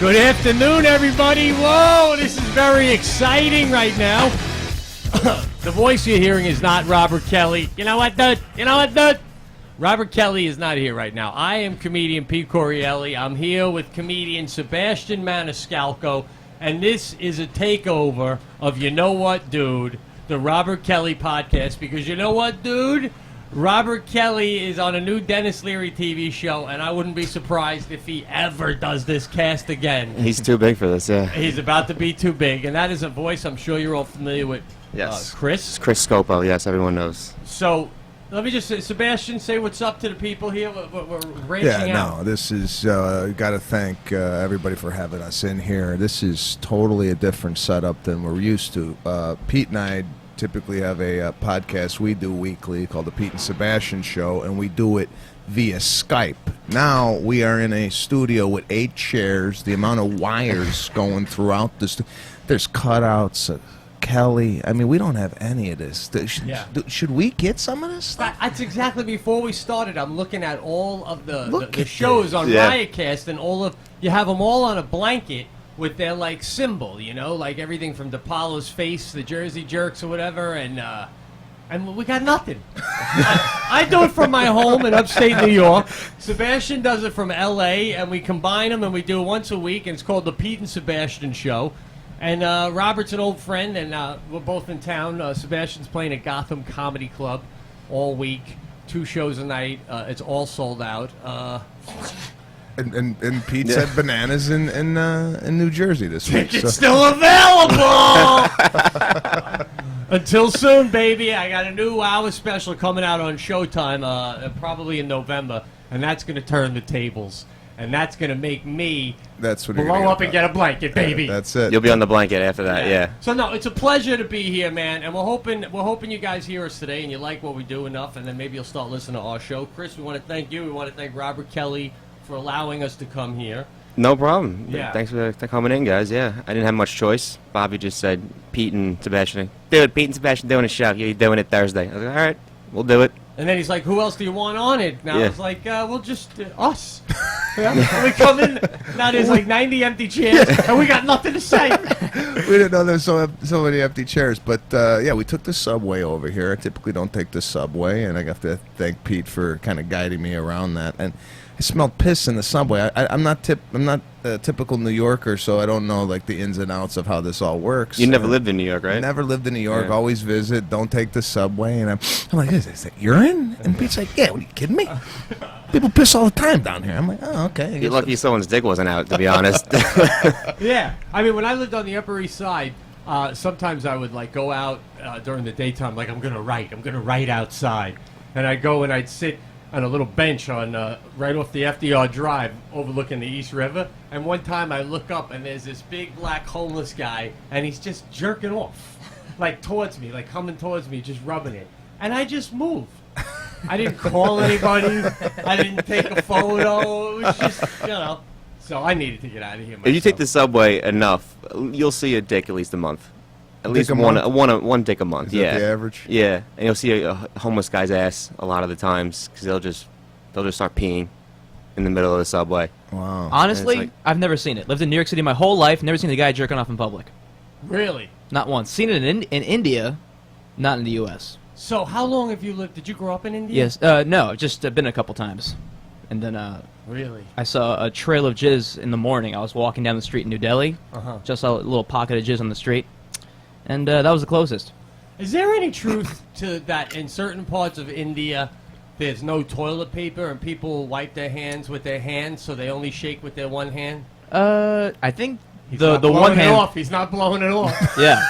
Good afternoon, everybody. Whoa, this is very exciting right now. The voice you're hearing is not Robert Kelly. You know what, dude? Robert Kelly is not here right now. I am comedian Pete Correale. I'm here with comedian Sebastian Maniscalco, and this is a takeover of You Know What, Dude, the Robert Kelly podcast, because you know what, dude? Robert Kelly is on a new Dennis Leary TV show, and I wouldn't be surprised if he ever does this cast again. He's too big for this, yeah. He's about to be too big, and that is a voice I'm sure you're all familiar with. Yes. Chris? It's Chris Scopo, yes, everyone knows. So, let me just say, Sebastian, say what's up to the people here. We're branching out. No, this is, got to thank everybody for having us in here. This is totally a different setup than we're used to. Pete and I typically have a podcast we do weekly called the Pete and Sebastian Show, and we do it via Skype. Now we are in a studio with 8 chairs, the amount of wires going throughout this. There's cutouts. Kelly, I mean, we don't have any of this. Should we get some of this stuff? That's exactly before we started. I'm looking at all of the shows on Riotcast, and you have them all on a blanket with their like symbol, you know, like everything from DePaulo's face, the Jersey Jerks or whatever, and we got nothing. I do it from my home in upstate New York. Sebastian does it from L.A., and we combine them, and we do it once a week, and it's called the Pete and Sebastian Show. And Robert's an old friend, and we're both in town. Sebastian's playing at Gotham Comedy Club all week, 2 shows a night. It's all sold out. And Pete said bananas in New Jersey this week. Tickets still available! Until soon, baby. I got a new hour special coming out on Showtime, probably in November, and that's going to turn the tables. And that's going to make me blow up and get a blanket, baby. That's it. You'll be on the blanket after that, yeah. So, no, it's a pleasure to be here, man. And we're hoping you guys hear us today and you like what we do enough, and then maybe you'll start listening to our show. Chris, we want to thank you. We want to thank Robert Kelly for allowing us to come here. No problem. Yeah. Thanks for coming in, guys, yeah. I didn't have much choice. Bobby just said, Pete and Sebastian. Dude, Pete and Sebastian doing a show. You're doing it Thursday. I was like, all right, we'll do it. And then he's like, who else do you want on it? And I was like, well, just us. We come in, now there's like 90 empty chairs, and we got nothing to say. We didn't know there's so many empty chairs. But, yeah, we took the subway over here. I typically don't take the subway, and I have to thank Pete for kind of guiding me around that. And I smelled piss in the subway. I'm not a typical New Yorker, so I don't know like the ins and outs of how this all works. You never lived in New York, right? Never lived in New York. Yeah. Always visit. Don't take the subway. And I'm like, is that urine? And Pete's like, yeah. What, are you kidding me? People piss all the time down here. I'm like, oh, okay. You're lucky someone's dick wasn't out, to be honest. Yeah. I mean, when I lived on the Upper East Side, sometimes I would like go out during the daytime, like I'm gonna write outside, and I'd go and I'd sit on a little bench on right off the FDR Drive overlooking the East River. And one time I look up and there's this big black homeless guy, and he's just jerking off, like towards me, like coming towards me, just rubbing it. And I just moved. I didn't call anybody. I didn't take a photo. It was just, you know. So I needed to get out of here myself. If you take the subway enough, you'll see a dick at least a month. At least one dick a month. Is that the average? Yeah, and you'll see a homeless guy's ass a lot of the times because they'll just start peeing in the middle of the subway. Wow. Honestly, I've never seen it. Lived in New York City my whole life. Never seen a guy jerking off in public. Really? Not once. Seen it in India, not in the U.S. So how long have you lived? Did you grow up in India? Yes. No, just been a couple times, and then really, I saw a trail of jizz in the morning. I was walking down the street in New Delhi. Just saw a little pocket of jizz on the street. And that was the closest. Is there any truth to that in certain parts of India there's no toilet paper and people wipe their hands with their hands so they only shake with their one hand? I think the one hand... He's not blowing it off. Yeah.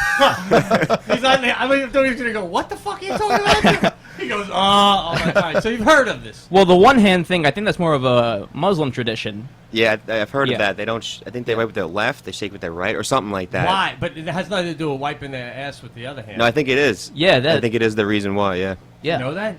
He's not... I mean, he's going to go, what the fuck are you talking about? He goes, all the time. So you've heard of this. Well, the one hand thing, I think that's more of a Muslim tradition. Yeah, I've heard of that. They don't. I think they wipe with their left, they shake with their right, or something like that. Why? But it has nothing to do with wiping their ass with the other hand. No, I think it is. Yeah, I think it is the reason why. Yeah. Yeah. You know that?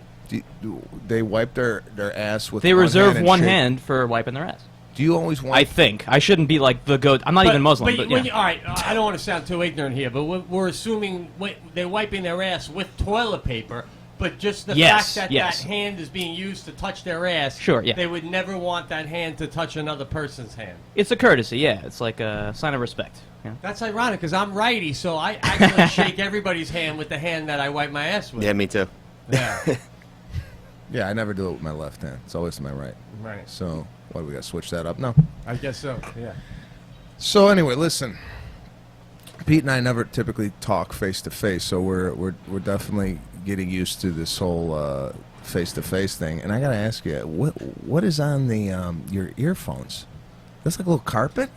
They wipe their ass with. They reserve one hand for wiping their ass. Do you always want? I think I shouldn't be like the goat. I'm not even Muslim. But yeah. All right, I don't want to sound too ignorant here, but we're assuming they're wiping their ass with toilet paper. But just the Yes, fact that yes. that hand is being used to touch their ass, Sure, yeah. they would never want that hand to touch another person's hand. It's a courtesy, yeah. It's like a sign of respect. Yeah. That's ironic because I'm righty, so I actually shake everybody's hand with the hand that I wipe my ass with. Yeah, me too. Yeah. Yeah, I never do it with my left hand. It's always my right. Right. So, what, do we got to switch that up? No. I guess so, yeah. So, anyway, listen. Pete and I never typically talk face-to-face, so we're definitely getting used to this whole face-to-face thing. And I got to ask you, what is on the your earphones? That's like a little carpet?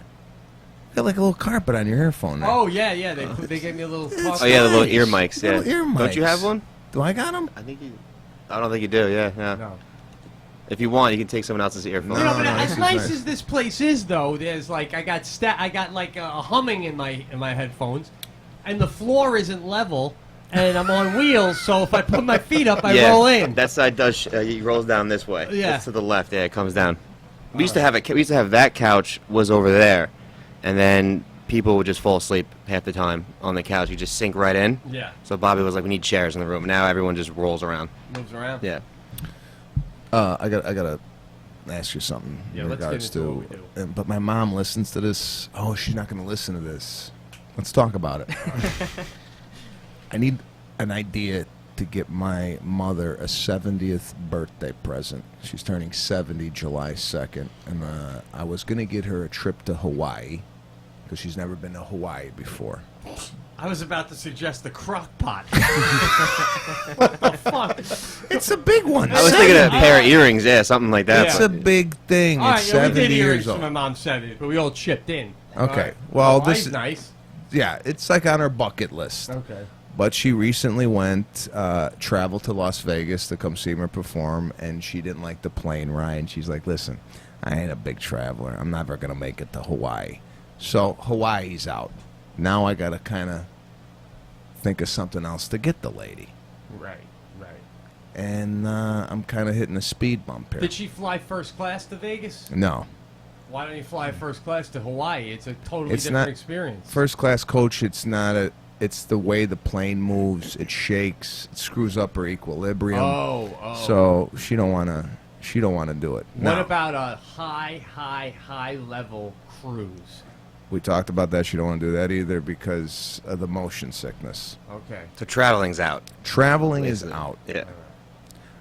You got like a little carpet on your earphone now. Oh, yeah. They gave me a little... Oh yeah, the little ear mics. Yeah. Little ear mics. Don't you have one? Do I got them? I don't think you do. Yeah. No. If you want, you can take someone else's earphones. You know, No, but no, as this is nice nice. as this place is, though, there's like I got like a humming in my headphones, and the floor isn't level, and I'm on wheels. So if I put my feet up, I roll in. That side does. He rolls down this way. Yeah. That's to the left. Yeah, it comes down. We used to have it. We used to have that couch was over there, and then people would just fall asleep half the time on the couch. You just sink right in. Yeah, So Bobby was like, "We need chairs in the room." Now everyone just rolls around. moves around. Yeah. I gotta ask you something Yeah, in let's get regards into to. what we do. But my mom listens to this. Oh, she's not going to listen to this. Let's talk about it. I need an idea to get my mother a 70th birthday present. She's turning 70 July 2nd, and I was going to get her a trip to Hawaii because she's never been to Hawaii before. I was about to suggest the crock pot. What the fuck? It's a big one. I was thinking a pair of earrings. Yeah, something like that. It's but- a big thing. All It's right, yeah, we 70 did earrings years for old. my mom's 70th, but we all chipped in. Okay, All right. well, Hawaii's this is nice. yeah, it's like on her bucket list. Okay. But she recently went, traveled to Las Vegas to come see me perform, and she didn't like the plane ride. And she's like, listen, I ain't a big traveler. I'm never going to make it to Hawaii. So Hawaii's out. Now I got to kind of think of something else to get the lady. Right. And I'm kind of hitting a speed bump here. Did she fly first class to Vegas? No. Why don't you fly first class to Hawaii? It's a totally It's different not- experience. First class coach, it's not a... It's the way the plane moves. It shakes. It screws up her equilibrium. Oh. So she don't want to. She don't want to do it. What Now, about a high level cruise? we talked about that. She don't want to do that either because of the motion sickness. Okay. So traveling's out. Traveling is out. Yeah.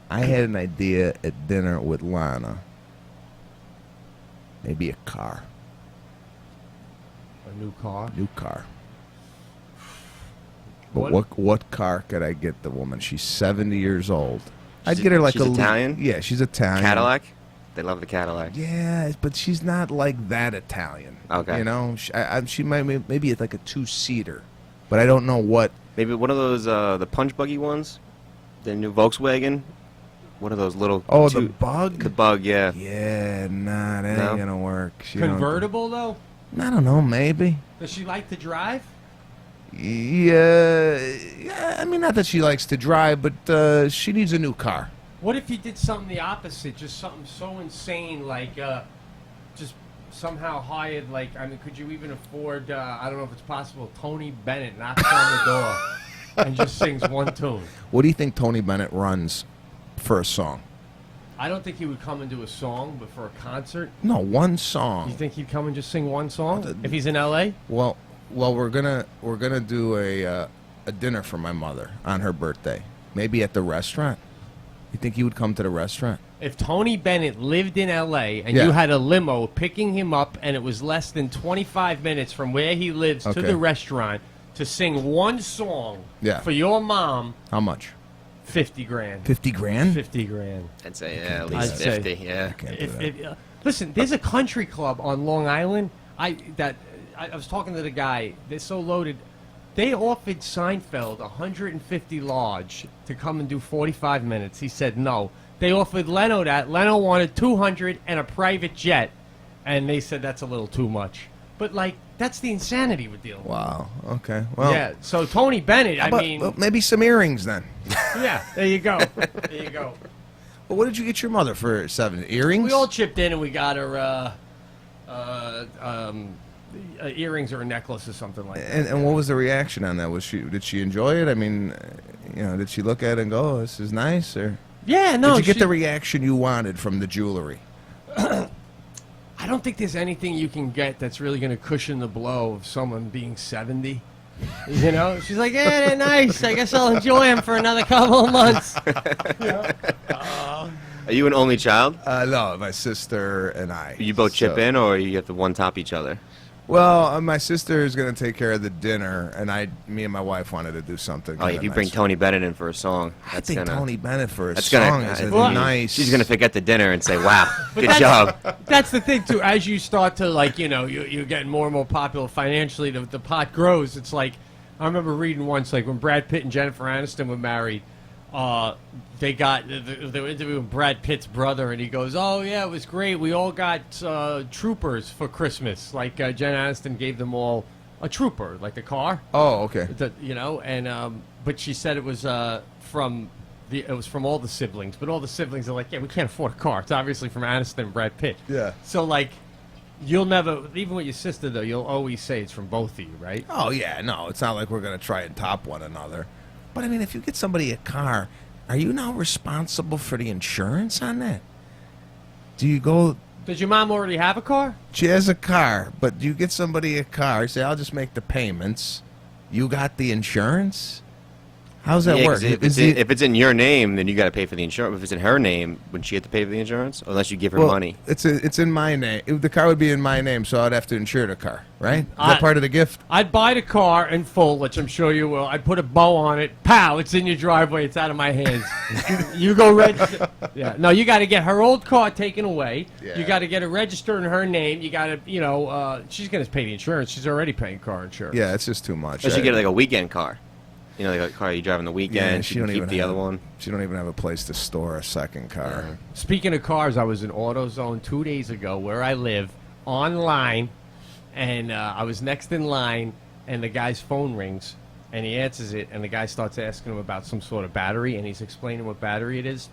I had an idea at dinner with Lana. Maybe a car. A new car. New car. But what car could I get the woman? She's 70 years old. I'd get her like she's a Italian? Yeah, she's Italian. Cadillac. They love the Cadillac. Yeah, but she's not like that Italian. Okay. You know, she might maybe it's like a 2-seater, but I don't know what. Maybe one of those the punch buggy ones. The new Volkswagen. One of those little. Oh, the Bug. The Bug. Yeah. Yeah, nah, that No? ain't gonna work. She don't- Convertible though? I don't know. Maybe. Does she like to drive? Yeah. I mean, not that she likes to drive, but she needs a new car. What if you did something the opposite? Just something so insane, like just somehow hired, like, I mean, could you even afford, I don't know if it's possible, Tony Bennett knocks on the door and just sings one tune? What do you think Tony Bennett runs for a song? I don't think he would come and do a song, but for a concert, No, one song. you think he'd come and just sing one song if he's in L.A.? Well, we're gonna do a dinner for my mother on her birthday. Maybe at the restaurant. You think he would come to the restaurant? If Tony Bennett lived in L.A. and Yeah. you had a limo picking him up and it was less than 25 minutes from where he lives to Okay. the restaurant to sing one song Yeah. for your mom, How much? 50 grand. 50 grand? 50 grand. I'd say yeah, at do least that. I'd say- 50. Yeah. Can't do If, that. listen, there's a country club on Long Island. I was talking to the guy. They're so loaded. They offered Seinfeld 150 large to come and do 45 minutes. He said no. They offered Leno that. Leno wanted 200 and a private jet, and they said that's a little too much. But like, that's the insanity we're dealing with. Wow. Okay. Well, Yeah. So Tony Bennett. I but- mean, well, maybe some earrings then. yeah. There you go. There you go. Well, what did you get your mother for 7 earrings? We all chipped in and we got her earrings or a necklace or something like that. And what was the reaction on that? Did she enjoy it? I mean, did she look at it and go, "Oh, this is nice," or Yeah, no. did you get the reaction you wanted from the jewelry? I don't think there's anything you can get that's really going to cushion the blow of someone being 70. She's like, yeah, they're nice. I guess I'll enjoy them for another couple of months. Are you an only child? No, my sister and I. You both chip in, or you have to one top each other? Well, my sister is going to take care of the dinner, and me and my wife wanted to do something. Oh, if you bring Tony Bennett in for a song, I think Tony Bennett for a song is nice. She's going to forget the dinner and say, "Wow, good job." That's the thing too. As you start to you're getting more and more popular financially. The pot grows. It's like I remember reading once, like when Brad Pitt and Jennifer Aniston were married. They were interviewing Brad Pitt's brother, and he goes, "Oh yeah, it was great. We all got troopers for Christmas. Like Jen Aniston gave them all a trooper, like the car. Oh, okay. But she said it was from all the siblings. But all the siblings are like, yeah, we can't afford a car. It's obviously from Aniston and Brad Pitt. Yeah. So like, you'll never, even with your sister though, you'll always say it's from both of you, right? Oh yeah, no, it's not like we're gonna try and top one another. But I mean, if you get somebody a car, are you now responsible for the insurance on that? Do you go? Does your mom already have a car? She has a car, but you get somebody a car. You say, I'll just make the payments. You got the insurance? How's that work? If it's in your name, then you got to pay for the insurance. If it's in her name, wouldn't she have to pay for the insurance? Unless you give her money. It's in my name. The car would be in my name, so I'd have to insure the car, right? Is that part of the gift? I'd buy the car in full, which I'm sure you will. I'd put a bow on it. Pow! It's in your driveway. It's out of my hands. You go register. Yeah. No, you got to get her old car taken away. Yeah. You got to get it registered in her name. You got to, she's going to pay the insurance. She's already paying car insurance. Yeah, it's just too much. But she get like a weekend car. Like a car you drive on the weekend. She don't keep the other one. She don't even have a place to store a second car. Yeah. Speaking of cars, I was in AutoZone 2 days ago, where I live, online, and I was next in line, and the guy's phone rings, and he answers it, and the guy starts asking him about some sort of battery, and he's explaining what battery it is,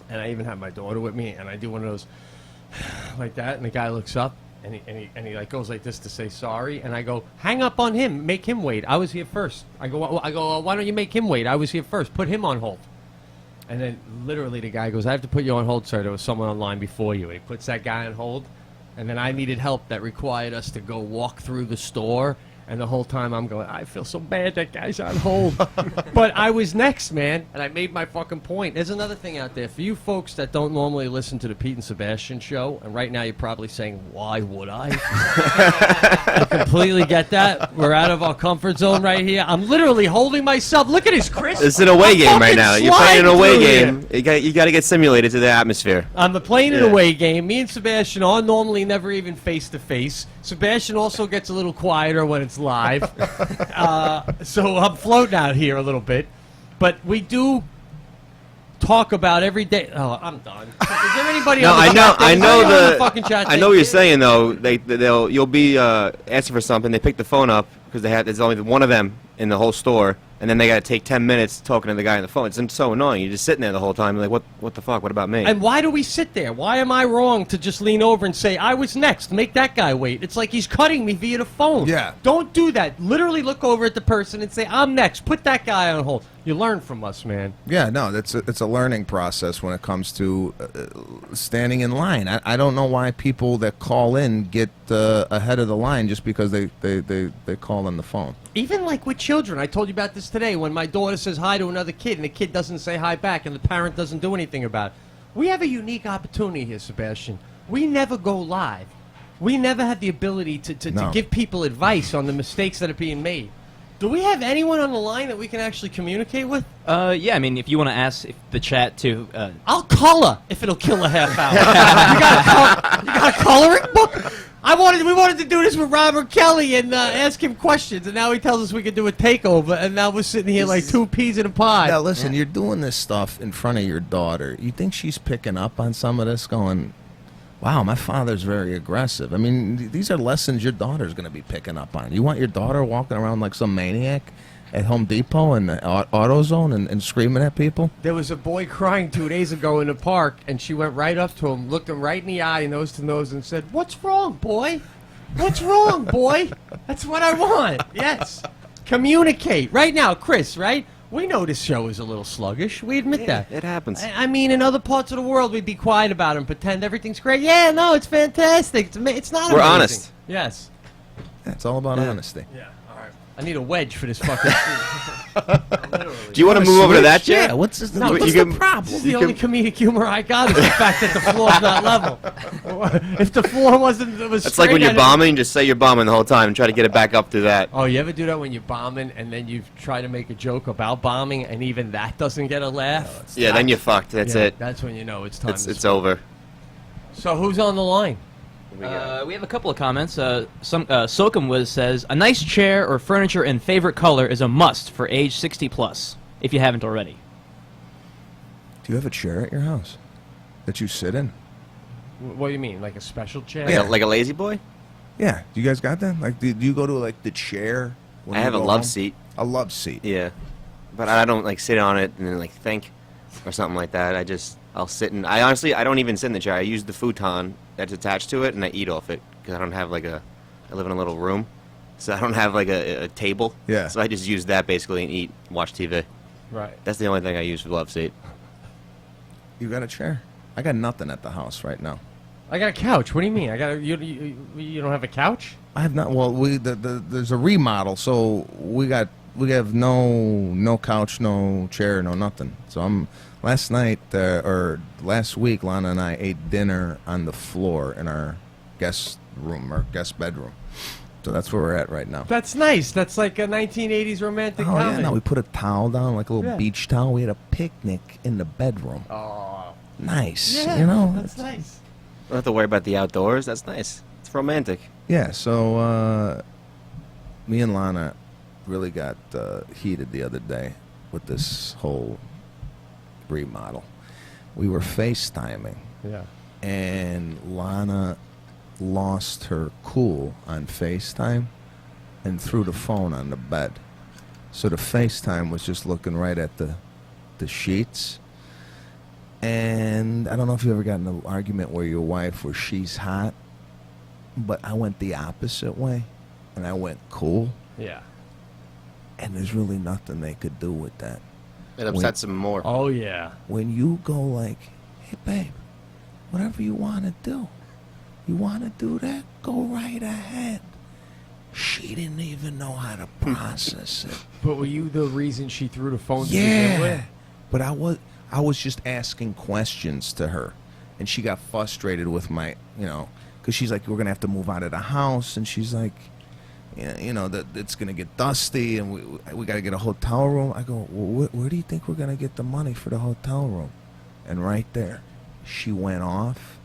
and I even have my daughter with me, and I do one of those like that, and the guy looks up. And he like goes like this to say sorry, and I go, hang up on him, make him wait. I was here first. I go, why don't you make him wait? I was here first. Put him on hold. And then literally the guy goes, I have to put you on hold, sir. There was someone online before you. And he puts that guy on hold, and then I needed help that required us to go walk through the store. And the whole time I'm going, I feel so bad that guy's on hold. But I was next, man, and I made my fucking point. There's another thing out there. For you folks that don't normally listen to the Pete and Sebastian Show, and right now you're probably saying, why would I? I completely get that. We're out of our comfort zone right here. I'm literally holding myself. Look at his Chris. It's an away game right now. You're playing an away game. You got to get simulated to the atmosphere. I'm playing an away game. Me and Sebastian are normally never even face-to-face. Sebastian also gets a little quieter when it's live. So I'm floating out here a little bit. But we do talk about every day. Oh, I'm done. Is there anybody on the chat? I know the fucking chat. I know what you're saying though. You'll be asking for something. They pick the phone up because there's only one of them in the whole store, and then they got to take 10 minutes talking to the guy on the phone. It's so annoying. You're just sitting there the whole time, like, what the fuck? What about me? And why do we sit there? Why am I wrong to just lean over and say, I was next, make that guy wait? It's like he's cutting me via the phone. Yeah. Don't do that. Literally look over at the person and say, I'm next. Put that guy on hold. You learn from us, man. Yeah, no, it's a learning process when it comes to standing in line. I don't know why people that call in get ahead of the line just because they call on the phone. Even like with children. I told you about this today when my daughter says hi to another kid and the kid doesn't say hi back and the parent doesn't do anything about it. We have a unique opportunity here, Sebastian. We never go live. We never have the ability to give people advice on the mistakes that are being made. Do we have anyone on the line that we can actually communicate with? Yeah, I mean, if you want to ask if the chat to... I'll color if it'll kill a half hour. You got a coloring book? We wanted to do this with Robert Kelly and ask him questions, and now he tells us we can do a takeover, and now we're sitting here like two peas in a pod. Now, listen, you're doing this stuff in front of your daughter. You think she's picking up on some of this going, wow, my father's very aggressive? I mean, these are lessons your daughter's going to be picking up on. You want your daughter walking around like some maniac at Home Depot and AutoZone and screaming at people? There was a boy crying 2 days ago in the park, and she went right up to him, looked him right in the eye, nose to nose, and said, "What's wrong, boy? What's wrong, boy? That's what I want." Yes. Communicate. Right now, Chris, right? We know this show is a little sluggish. We admit that. It happens. I mean, in other parts of the world, we'd be quiet about it and pretend everything's great. Yeah, no, it's fantastic. It's not. We're amazing. honest. Yes. Yeah, it's all about honesty. Yeah. All right. I need a wedge for this fucking seat. Do you want to move over to that chair? Yeah, what's this? No, what's you the can- problem? The only comedic humor I got is the fact that the floor's not level. If the floor was It's like when straight, you're bombing, just say you're bombing the whole time and try to get it back up through that. Oh, you ever do that when you're bombing and then you try to make a joke about bombing and even that doesn't get a laugh? Yeah, then you're fucked. That's Yeah, it. That's when you know it's time. It's over. So who's on the line? We have a couple of comments. Sokum says, a nice chair or furniture in favorite color is a must for age 60 plus, if you haven't already. Do you have a chair at your house that you sit in? What do you mean, like a special chair? Like a lazy boy? Yeah. Do you guys got that? Like, do you go to like the chair? When I you have a go love home? seat. A love seat. Yeah. But I don't like sit on it and then like think or something like that. I'll sit and I don't even sit in the chair. I use the futon that's attached to it and I eat off it because I don't have I live in a little room, so I don't have like a table. Yeah. So I just use that basically and watch TV. Right. That's the only thing I use for love seat. You got a chair? I got nothing at the house right now. I got a couch. What do you mean? You don't have a couch? I have not. Well, there's a remodel, so we have no couch, no chair, no nothing. So last week, Lana and I ate dinner on the floor in our guest room, our guest bedroom. So that's where we're at right now. That's nice. That's like a 1980s romantic Oh yeah, comedy. no, we put a towel down, like a little beach towel. We had a picnic in the bedroom. Oh. Nice, Yeah, you know. that's nice. Don't have to worry about the outdoors. That's nice. It's romantic. Yeah, so me and Lana really got heated the other day with this whole remodel. We were FaceTiming, Yeah. and Lana lost her cool on FaceTime and threw the phone on the bed. So the FaceTime was just looking right at the sheets. And I don't know if you ever got in an argument where your wife, where she's hot, but I went the opposite way, and I went cool, Yeah. and there's really nothing they could do with that. It upsets them more. Oh yeah. When you go like, hey babe, whatever you want to do, you want to do that, go right ahead. She didn't even know how to process it. But were you the reason she threw the phone? To begin with? Yeah, but I was just asking questions to her, and she got frustrated with my, because she's like, we're gonna have to move out of the house, and she's like, that it's gonna get dusty, and we gotta get a hotel room. I go, well, where do you think we're gonna get the money for the hotel room? And right there, she went off,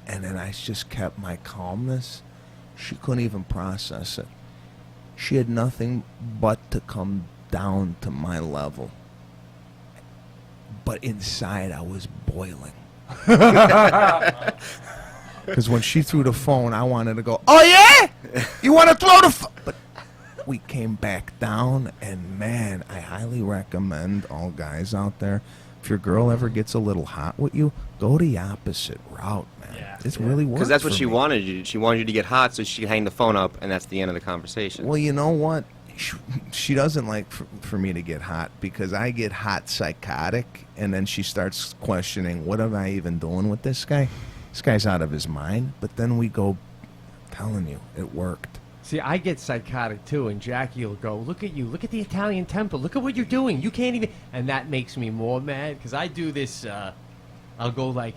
and then I just kept my calmness. She couldn't even process it. She had nothing but to come down to my level. But inside, I was boiling. Because when she threw the phone, I wanted to go, oh, yeah? You want to throw the phone? But we came back down, and, man, I highly recommend all guys out there, if your girl ever gets a little hot with you, go the opposite route, man. Yeah. It's really worked. Because that's what for she me. wanted you. She wanted you to get hot so she could hang the phone up, and that's the end of the conversation. Well, you know what? She doesn't like for me to get hot because I get hot psychotic, and then she starts questioning, what am I even doing with this guy? This guy's out of his mind. But then we go, I'm telling you, it worked. See, I get psychotic too, and Jackie will go, look at you, look at the Italian temple, look at what you're doing, you can't even, and that makes me more mad, because I do this, I'll go like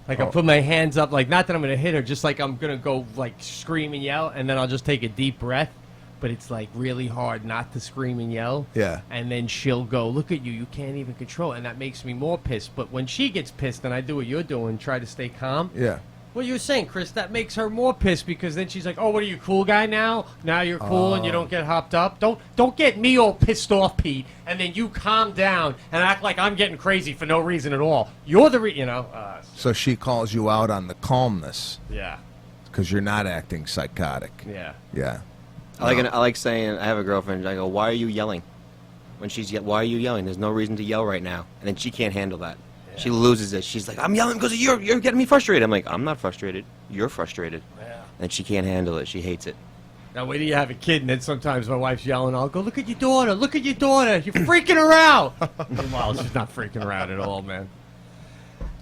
I'll put my hands up, like, not that I'm going to hit her, just like I'm going to go, like, scream and yell, and then I'll just take a deep breath, but it's, like, really hard not to scream and yell. Yeah. And then she'll go, look at you, you can't even control it, and that makes me more pissed, but when she gets pissed and I do what you're doing, try to stay calm. Yeah. What you were saying, Chris, that makes her more pissed because then she's like, "Oh, what are you, cool guy now? Now you're cool and you don't get hopped up. Don't get me all pissed off, Pete, and then you calm down and act like I'm getting crazy for no reason at all. You're the So she calls you out on the calmness yeah, because you're not acting psychotic. yeah. Yeah. I like saying, I have a girlfriend, I go, why are you yelling? When she's why are you yelling? There's no reason to yell right now. And then she can't handle that. Yeah. She loses it. She's like, I'm yelling because you're getting me frustrated. I'm like, I'm not frustrated. You're frustrated. Yeah. And she can't handle it. She hates it. Now, when you have a kid, and then sometimes my wife's yelling, I'll go, look at your daughter, look at your daughter, you're freaking her out. Meanwhile, she's not freaking her out at all, man.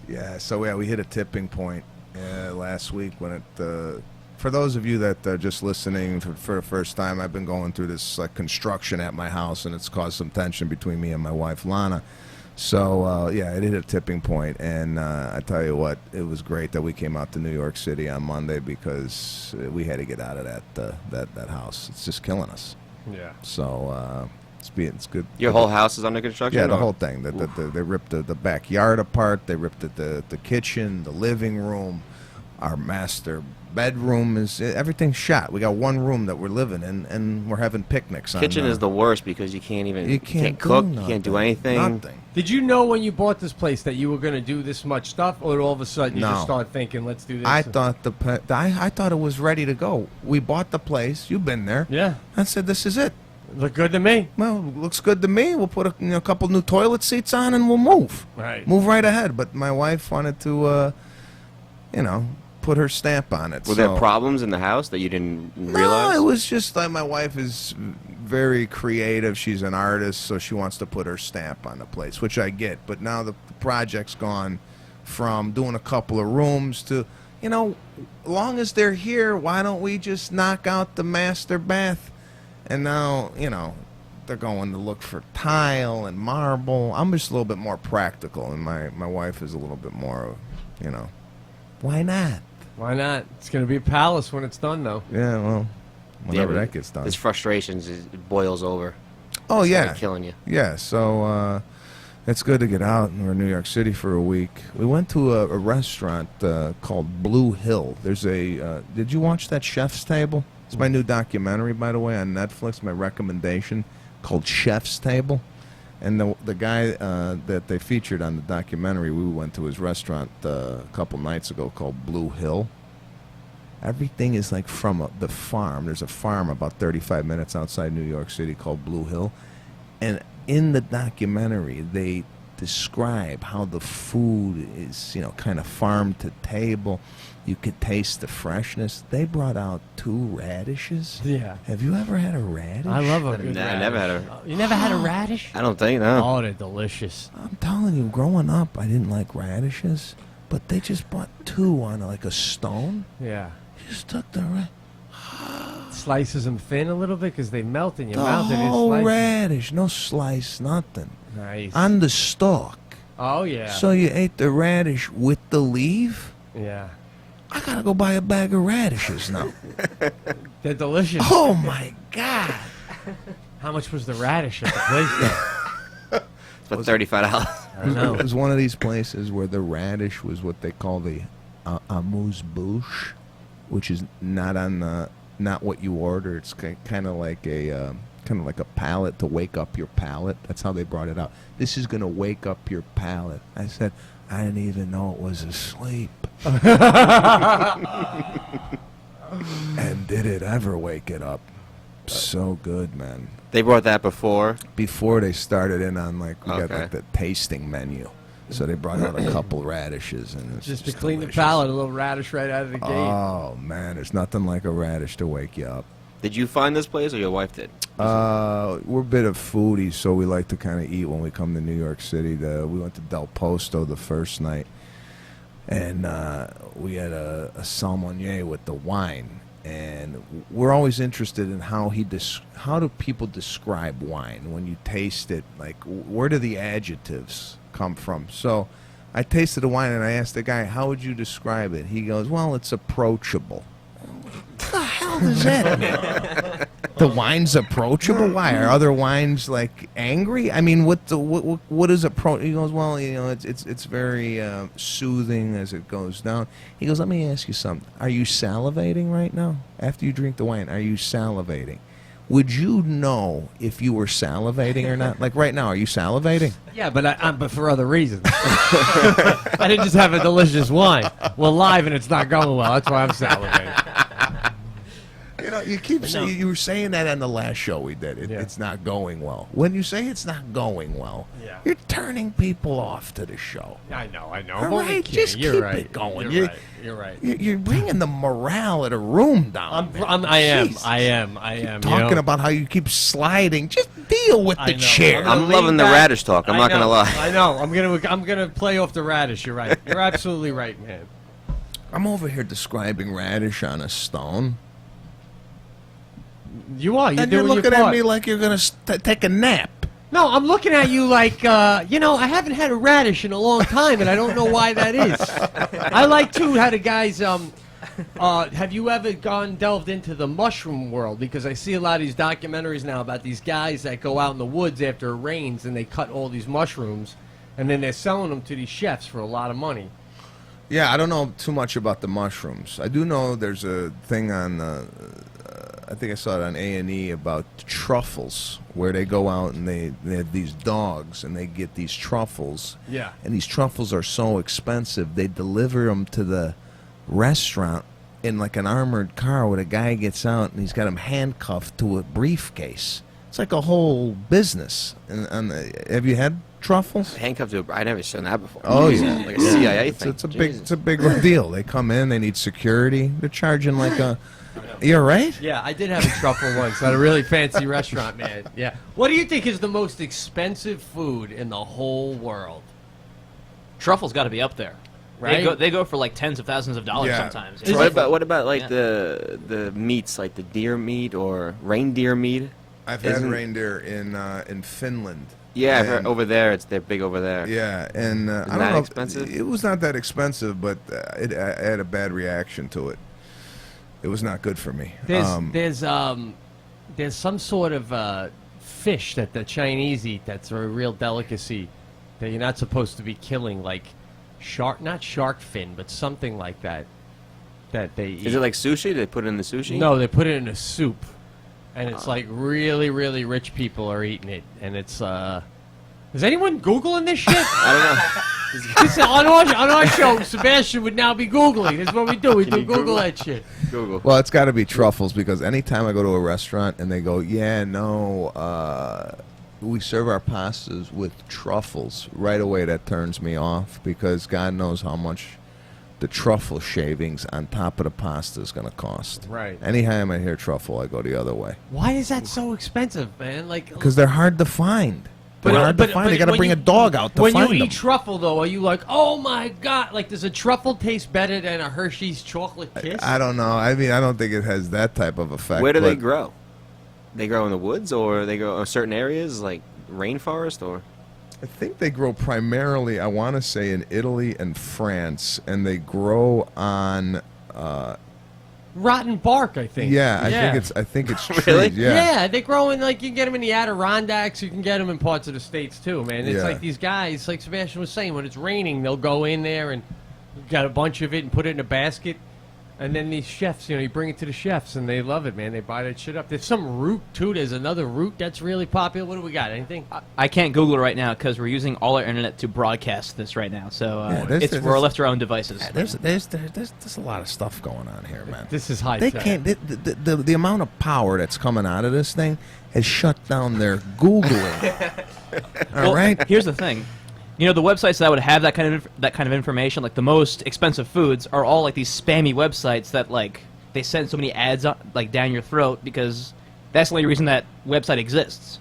Yeah, so yeah, we hit a tipping point last week when it. For those of you that are just listening for the first time, I've been going through this like construction at my house, and it's caused some tension between me and my wife Lana. So yeah, it hit a tipping point, and I tell you what, it was great that we came out to New York City on Monday because we had to get out of that house. It's just killing us. Yeah. So it's good. Your whole house is under construction? Yeah, the whole thing. They ripped the backyard apart. They ripped the kitchen, the living room, our master bedroom everything's shot. We got one room that we're living in, and we're having picnics. Kitchen is the worst because you can't even cook, you can't do anything. Nothing. Did you know when you bought this place that you were going to do this much stuff, or all of a sudden you just start thinking, let's do this? I thought I thought it was ready to go. We bought the place. You've been there. Yeah. I said, this is it. Look good to me. Well, looks good to me. We'll put a couple new toilet seats on, and we'll move. Right. Move right ahead. But my wife wanted to, put her stamp on it. Were there problems in the house that you didn't realize? No, it was just like my wife is very creative. She's an artist, so she wants to put her stamp on the place, which I get. But now the project's gone from doing a couple of rooms to, long as they're here, why don't we just knock out the master bath? And now, they're going to look for tile and marble. I'm just a little bit more practical, and my wife is a little bit more, why not? Why not? It's going to be a palace when it's done, though. Yeah, well, whenever that gets done. His frustrations, it boils over. Oh, it's yeah. Killing you. Yeah, so it's good to get out, and we're in New York City for a week. We went to a restaurant called Blue Hill. There's did you watch that Chef's Table? It's my new documentary, by the way, on Netflix, my recommendation, called Chef's Table. And the guy that they featured on the documentary, we went to his restaurant a couple nights ago called Blue Hill. Everything is like from the farm. There's a farm about 35 minutes outside New York City called Blue Hill. And in the documentary, they describe how the food is, kind of farm to table. You could taste the freshness. They brought out 2 radishes. Yeah. Have you ever had a radish? I love a good Nah, radish. I never had a... You never had a radish? I don't think, no. Oh, they're delicious. I'm telling you, growing up, I didn't like radishes, but they just brought 2 on like a stone. Yeah. You just took the Slices them thin a little bit because they melt in your the mouth. whole radish, no slice, nothing. Nice. On the stalk. Oh, yeah. So you ate the radish with the leaf? Yeah. I gotta go buy a bag of radishes now. They're delicious. Oh my God. How much was the radish at the place, though? It's about $35. I don't know. It was one of these places where the radish was what they call the amuse-bouche, which is not what you order. It's kind of like a palate to wake up your palate. That's how they brought it out. This is gonna wake up your palate. I said, I didn't even know it was asleep. And did it ever wake it up? So good, man. They brought that before? Before they started in on we got Okay. the tasting menu. So they brought out a couple radishes, and it's Just to clean delicious. the palate, a little radish right out of the gate. Oh man, there's nothing like a radish to wake you up. Did you find this place or your wife did? We're a bit of foodies, so we like to kind of eat when we come to New York City. We went to Del Posto the first night, and we had a salmonier with the wine. And we're always interested in how do people describe wine when you taste it? Like, where do the adjectives come from? So I tasted the wine, and I asked the guy, how would you describe it? He goes, well, it's approachable. What the hell does that mean? The wine's approachable? Why? Are other wines like angry? I mean, what is approach? He goes, well, it's very soothing as it goes down. He goes, let me ask you something. Are you salivating right now? After you drink the wine, are you salivating? Would you know if you were salivating or not? Like right now, are you salivating? Yeah, but for other reasons. I didn't just have a delicious wine. We're live and it's not going well. That's why I'm salivating. you keep saying you were saying that on the last show we did. It's not going well. When you say it's not going well, you're turning people off to the show. I know. All right, just keep it going. You're right. You're bringing the morale of the room down. I am. Talking about how you keep sliding. Just deal with the chair. I'm loving the radish talk. I'm not gonna lie. I know. I'm gonna play off the radish. You're right. You're absolutely right, man. I'm over here describing radish on a stone. You are. And you're looking at me like you're gonna take a nap. No, I'm looking at you like, I haven't had a radish in a long time, and I don't know why that is. I like, too, how the guys, have you ever delved into the mushroom world? Because I see a lot of these documentaries now about these guys that go out in the woods after it rains, and they cut all these mushrooms, and then they're selling them to these chefs for a lot of money. Yeah, I don't know too much about the mushrooms. I do know there's a thing on, I think I saw it on A&E about truffles, where they go out and they have these dogs and they get these truffles. Yeah. And these truffles are so expensive, they deliver them to the restaurant in like an armored car where a guy gets out and he's got him handcuffed to a briefcase. It's like a whole business. And have you had truffles? Handcuffed to I never seen that before. Oh yeah, like a CIA thing. It's a big deal. They come in, they need security. They're charging like a. You're right. Yeah, I did have a truffle once at a really fancy restaurant, man. Yeah. What do you think is the most expensive food in the whole world? Truffle's got to be up there. Right? They go for like tens of thousands of dollars Yeah. sometimes. What about like the meats, like the deer meat or reindeer meat? I've had reindeer in Finland. Yeah, I've heard over there they're big over there. Yeah, and I don't that know. Expensive? It was not that expensive, but I had a bad reaction to it. It was not good for me. There's some sort of fish that the Chinese eat that's a real delicacy that you're not supposed to be killing, like not shark fin, but something like that they eat. Is it like sushi? Do they put it in the sushi? No, they put it in a soup, and it's like really, really rich people are eating it, and it's Is anyone Googling this shit? I don't know. On our show, Sebastian would now be Googling. That's what we do. We do Google that shit. Google. Well, it's got to be truffles because anytime I go to a restaurant and they go, we serve our pastas with truffles, right away that turns me off because God knows how much the truffle shavings on top of the pasta is going to cost. Right. Anytime I hear truffle, I go the other way. Why is that so expensive, man? Because they're hard to find. They're hard to find. They got to bring a dog out to find them. When you eat truffle, though, are you like, oh my God, like does a truffle taste better than a Hershey's chocolate kiss? I don't know. I mean, I don't think it has that type of effect. Where do they grow? They grow in the woods, or they grow in certain areas like rainforest, or? I think they grow primarily, I want to say, in Italy and France, and they grow on rotten bark, I think. Yeah, I think it's trees. Really? Yeah, they grow in, like, you can get them in the Adirondacks, you can get them in parts of the States too, man. It's like these guys, like Sebastian was saying, when it's raining, they'll go in there and got a bunch of it and put it in a basket. And then these chefs, you bring it to the chefs, and they love it, man. They buy that shit up. There's some root, too. There's another root that's really popular. What do we got? Anything? I can't Google it right now because we're using all our internet to broadcast this right now. So we're left to our own devices. There's a lot of stuff going on here, man. This is high They tech. can't. The amount of power that's coming out of this thing has shut down their Googling. All right. Here's the thing. The websites that would have that kind of information, like the most expensive foods, are all like these spammy websites that like they send so many ads like down your throat because that's the only reason that website exists.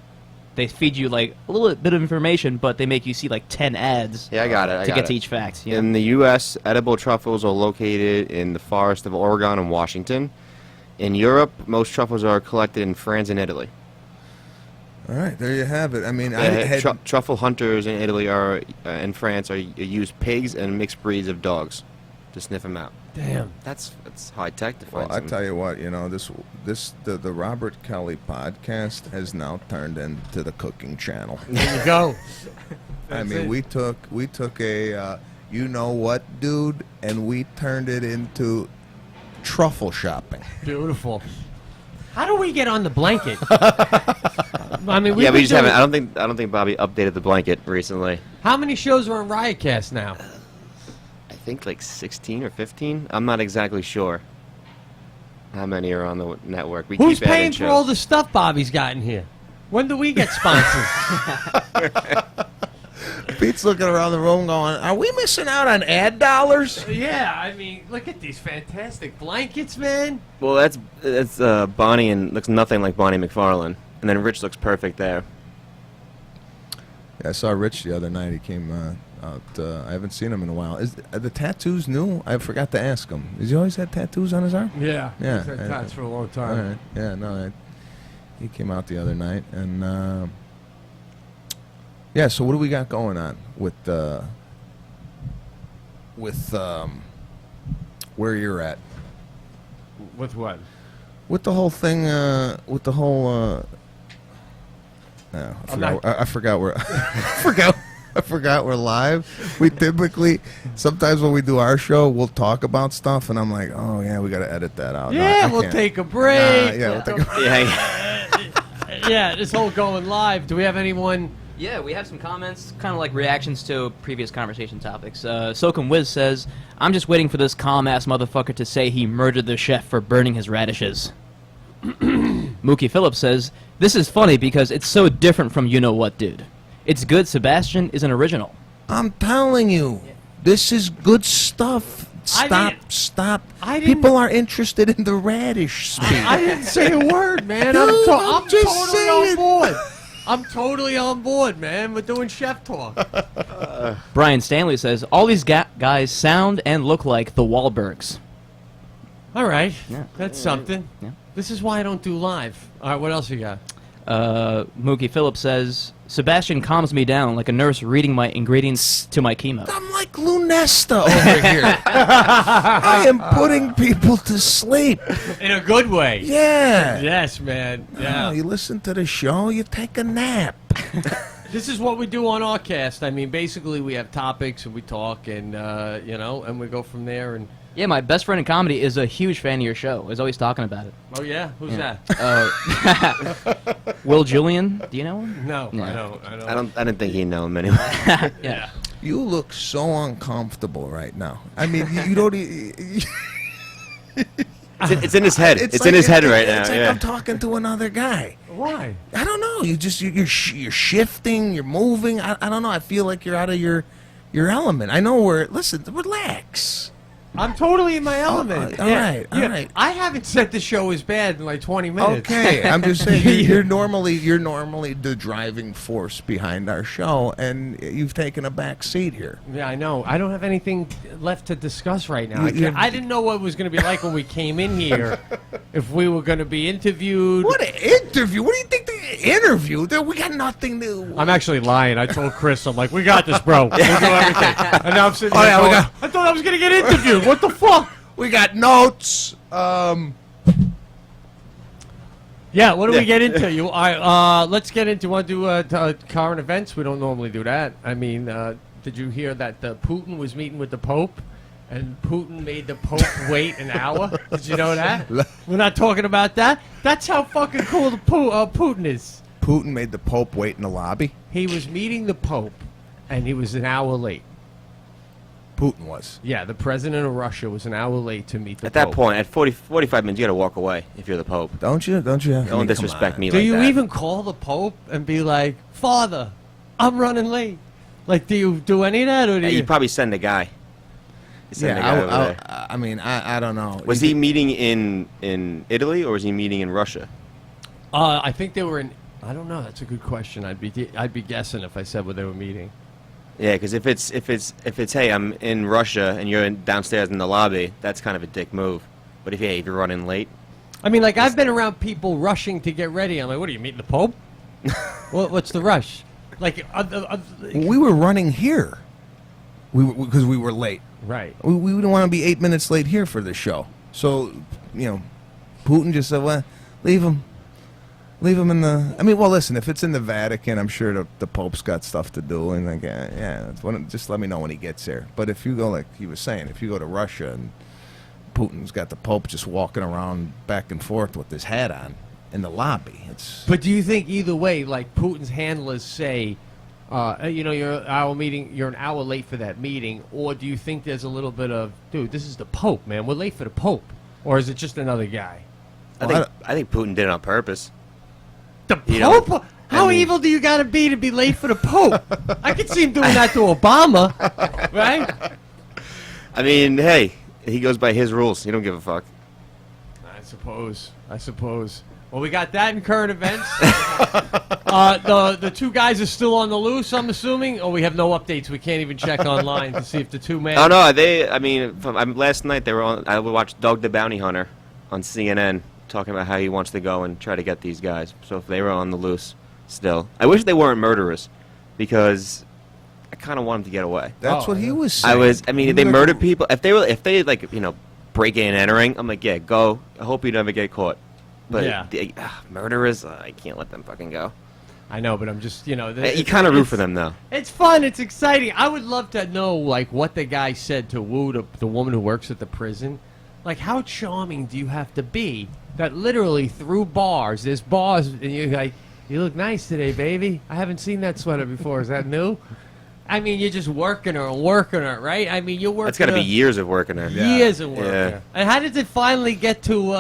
They feed you like a little bit of information, but they make you see like 10 ads. Yeah, I got it. to get to each fact. Yeah. In the U.S., edible truffles are located in the forest of Oregon and Washington. In Europe, most truffles are collected in France and Italy. All right, there you have it. I mean, truffle hunters in Italy in France use pigs and mixed breeds of dogs to sniff them out. Damn, that's high tech to find. Well, I tell you what, the Robert Kelly podcast has now turned into the cooking channel. There you go. I mean, we took a dude, and we turned it into truffle shopping. Beautiful. How do we get on the blanket? I mean, we just haven't. I don't think Bobby updated the blanket recently. How many shows are on Riotcast now? I think like 16 or 15. I'm not exactly sure. how many are on the network. We Who's keep adding paying for shows. all the stuff Bobby's got in here? When do we get sponsors? Pete's looking around the room going, are we missing out on ad dollars? Yeah, I mean, look at these fantastic blankets, man. Well, that's Bonnie, and looks nothing like Bonnie McFarlane. And then Rich looks perfect there. Yeah, I saw Rich the other night. He came out. I haven't seen him in a while. Are the tattoos new? I forgot to ask him. Has he always had tattoos on his arm? Yeah, Yeah, he's had I- tats for a long All time. right. Yeah, no, he came out the other night. And, yeah, so what do we got going on with where you're at? With what? With the whole thing, with the whole, no, I forgot we're, I forgot we're live. We typically, sometimes when we do our show, we'll talk about stuff, and I'm like, oh yeah, we got to edit that out. No, Yeah, I we'll can't. take a break. Yeah, we'll take a Yeah. Yeah, this whole going live. Do we have anyone? Yeah, we have some comments, kind of like reactions to previous conversation topics. Sokum Wiz says, I'm just waiting for this calm-ass motherfucker to say he murdered the chef for burning his radishes. Mookie Phillips says, this is funny because it's so different from You Know What, dude. It's good Sebastian is an original. I'm telling you, this is good stuff. Stop. People are interested in the radish speech. I didn't say a word, man. Dude, I'm I'm just totally on saying. board. I'm totally on board, man. We're doing chef talk. Brian Stanley says, all these guys sound and look like the Wahlbergs. All right, Yeah. that's something. Yeah. This is why I don't do live. All right, what else you got? Mookie Phillips says, Sebastian calms me down like a nurse reading my ingredients to my chemo. I'm like Lunesta over here. I am putting people to sleep. In a good way. Yeah. Yes, man. Yeah. Oh, you listen to the show, you take a nap. This is what we do on our cast. I mean, basically, we have topics and we talk, and and we go from there. And Yeah, my best friend in comedy is a huge fan of your show. He's always talking about it. oh yeah, who's that? Will Julian, do you know him? No, Yeah. I don't. I didn't think he'd know him anyway. Yeah. You look so uncomfortable right now. I mean, you don't. It's in his head. It's like- in his head right now. It's like Yeah. I'm talking to another guy. Why? I don't know. You're shifting. You're moving. I don't know. I feel like you're out of your element. I know listen, relax. I'm totally in my element. all right, all Yeah, right. I haven't said the show is bad in like 20 minutes. Okay, I'm just saying you're normally the driving force behind our show, and you've taken a back seat here. Yeah, I know. I don't have anything left to discuss right now. You- I didn't know what it was going to be like when we came in here. If we were going to be interviewed. What an interview! What do you think the interview? We got nothing to. I'm actually lying. I told Chris, I'm like, we got this, bro. We'll do everything. And now I'm sitting Oh, there yeah, we going, got- I thought I was going to get interviewed. What the fuck? We got notes. Yeah, what do we get into? Let's get into. Want to do current events? We don't normally do that. I mean, did you hear that Putin was meeting with the Pope, and Putin made the Pope wait an hour? Did you know that? We're not talking about that. That's how fucking cool Putin is. Putin made the Pope wait in the lobby. He was meeting the Pope, and he was an hour late. Putin was. Yeah, the president of Russia was an hour late to meet the At Pope. that point, at 45 minutes, you got to walk away if you're the Pope. Don't you? Don't disrespect me Do like you that. even call the Pope and be like, Father, I'm running late? Like, do you do any of that? Or do Yeah, you you probably send a guy. You send a guy over there. I mean, I don't know. Was he meeting in Italy or was he meeting in Russia? I think they were in. I don't know. That's a good question. I'd be guessing if I said where they were meeting. Yeah, because if it's hey, I'm in Russia and you're downstairs in the lobby, that's kind of a dick move. But if you're running late, I mean, like I've been around people rushing to get ready. I'm like, what are you meeting the Pope? What's the rush? Like, We were running here. Because we were late. right. We didn't want to be 8 minutes late here for the show. So, Putin just said, well, leave him. Leave him in the. I mean, well, listen. If it's in the Vatican, I'm sure the Pope's got stuff to do, and like, just let me know when he gets there. But if you go, like he was saying, if you go to Russia and Putin's got the Pope just walking around back and forth with his hat on in the lobby, it's. But do you think either way, like Putin's handlers say, you're an hour late for that meeting, or do you think there's a little bit of, dude, this is the Pope, man, we're late for the Pope? or is it just another guy? I think Putin did it on purpose. The Pope? How evil do you got to be late for the Pope? I could see him doing that to Obama, right? I mean, hey, he goes by his rules. He don't give a fuck. I suppose. Well, we got that in current events. The two guys are still on the loose, I'm assuming. Oh, we have no updates. We can't even check online to see if the two men. Oh no, last night they were on. I watched Doug the Bounty Hunter on CNN talking about how he wants to go and try to get these guys. So if they were on the loose still, I wish they weren't murderers, because I kind of want them to get away. That's what he was saying. If they murdered people, if they break in and entering, I'm like, yeah, go. I hope you never get caught. But murderers, I can't let them fucking go. I know, but I'm just, you kind of root for them, though. It's fun. It's exciting. I would love to know, what the guy said to Wu, the woman who works at the prison. Like, how charming do you have to be that literally through bars, there's bars, and you're like, you look nice today, baby. I haven't seen that sweater before. Is that new? I mean, you're just working her, right? I mean, you're working That's got to be years of working her. Years of working her. And how did it finally get to...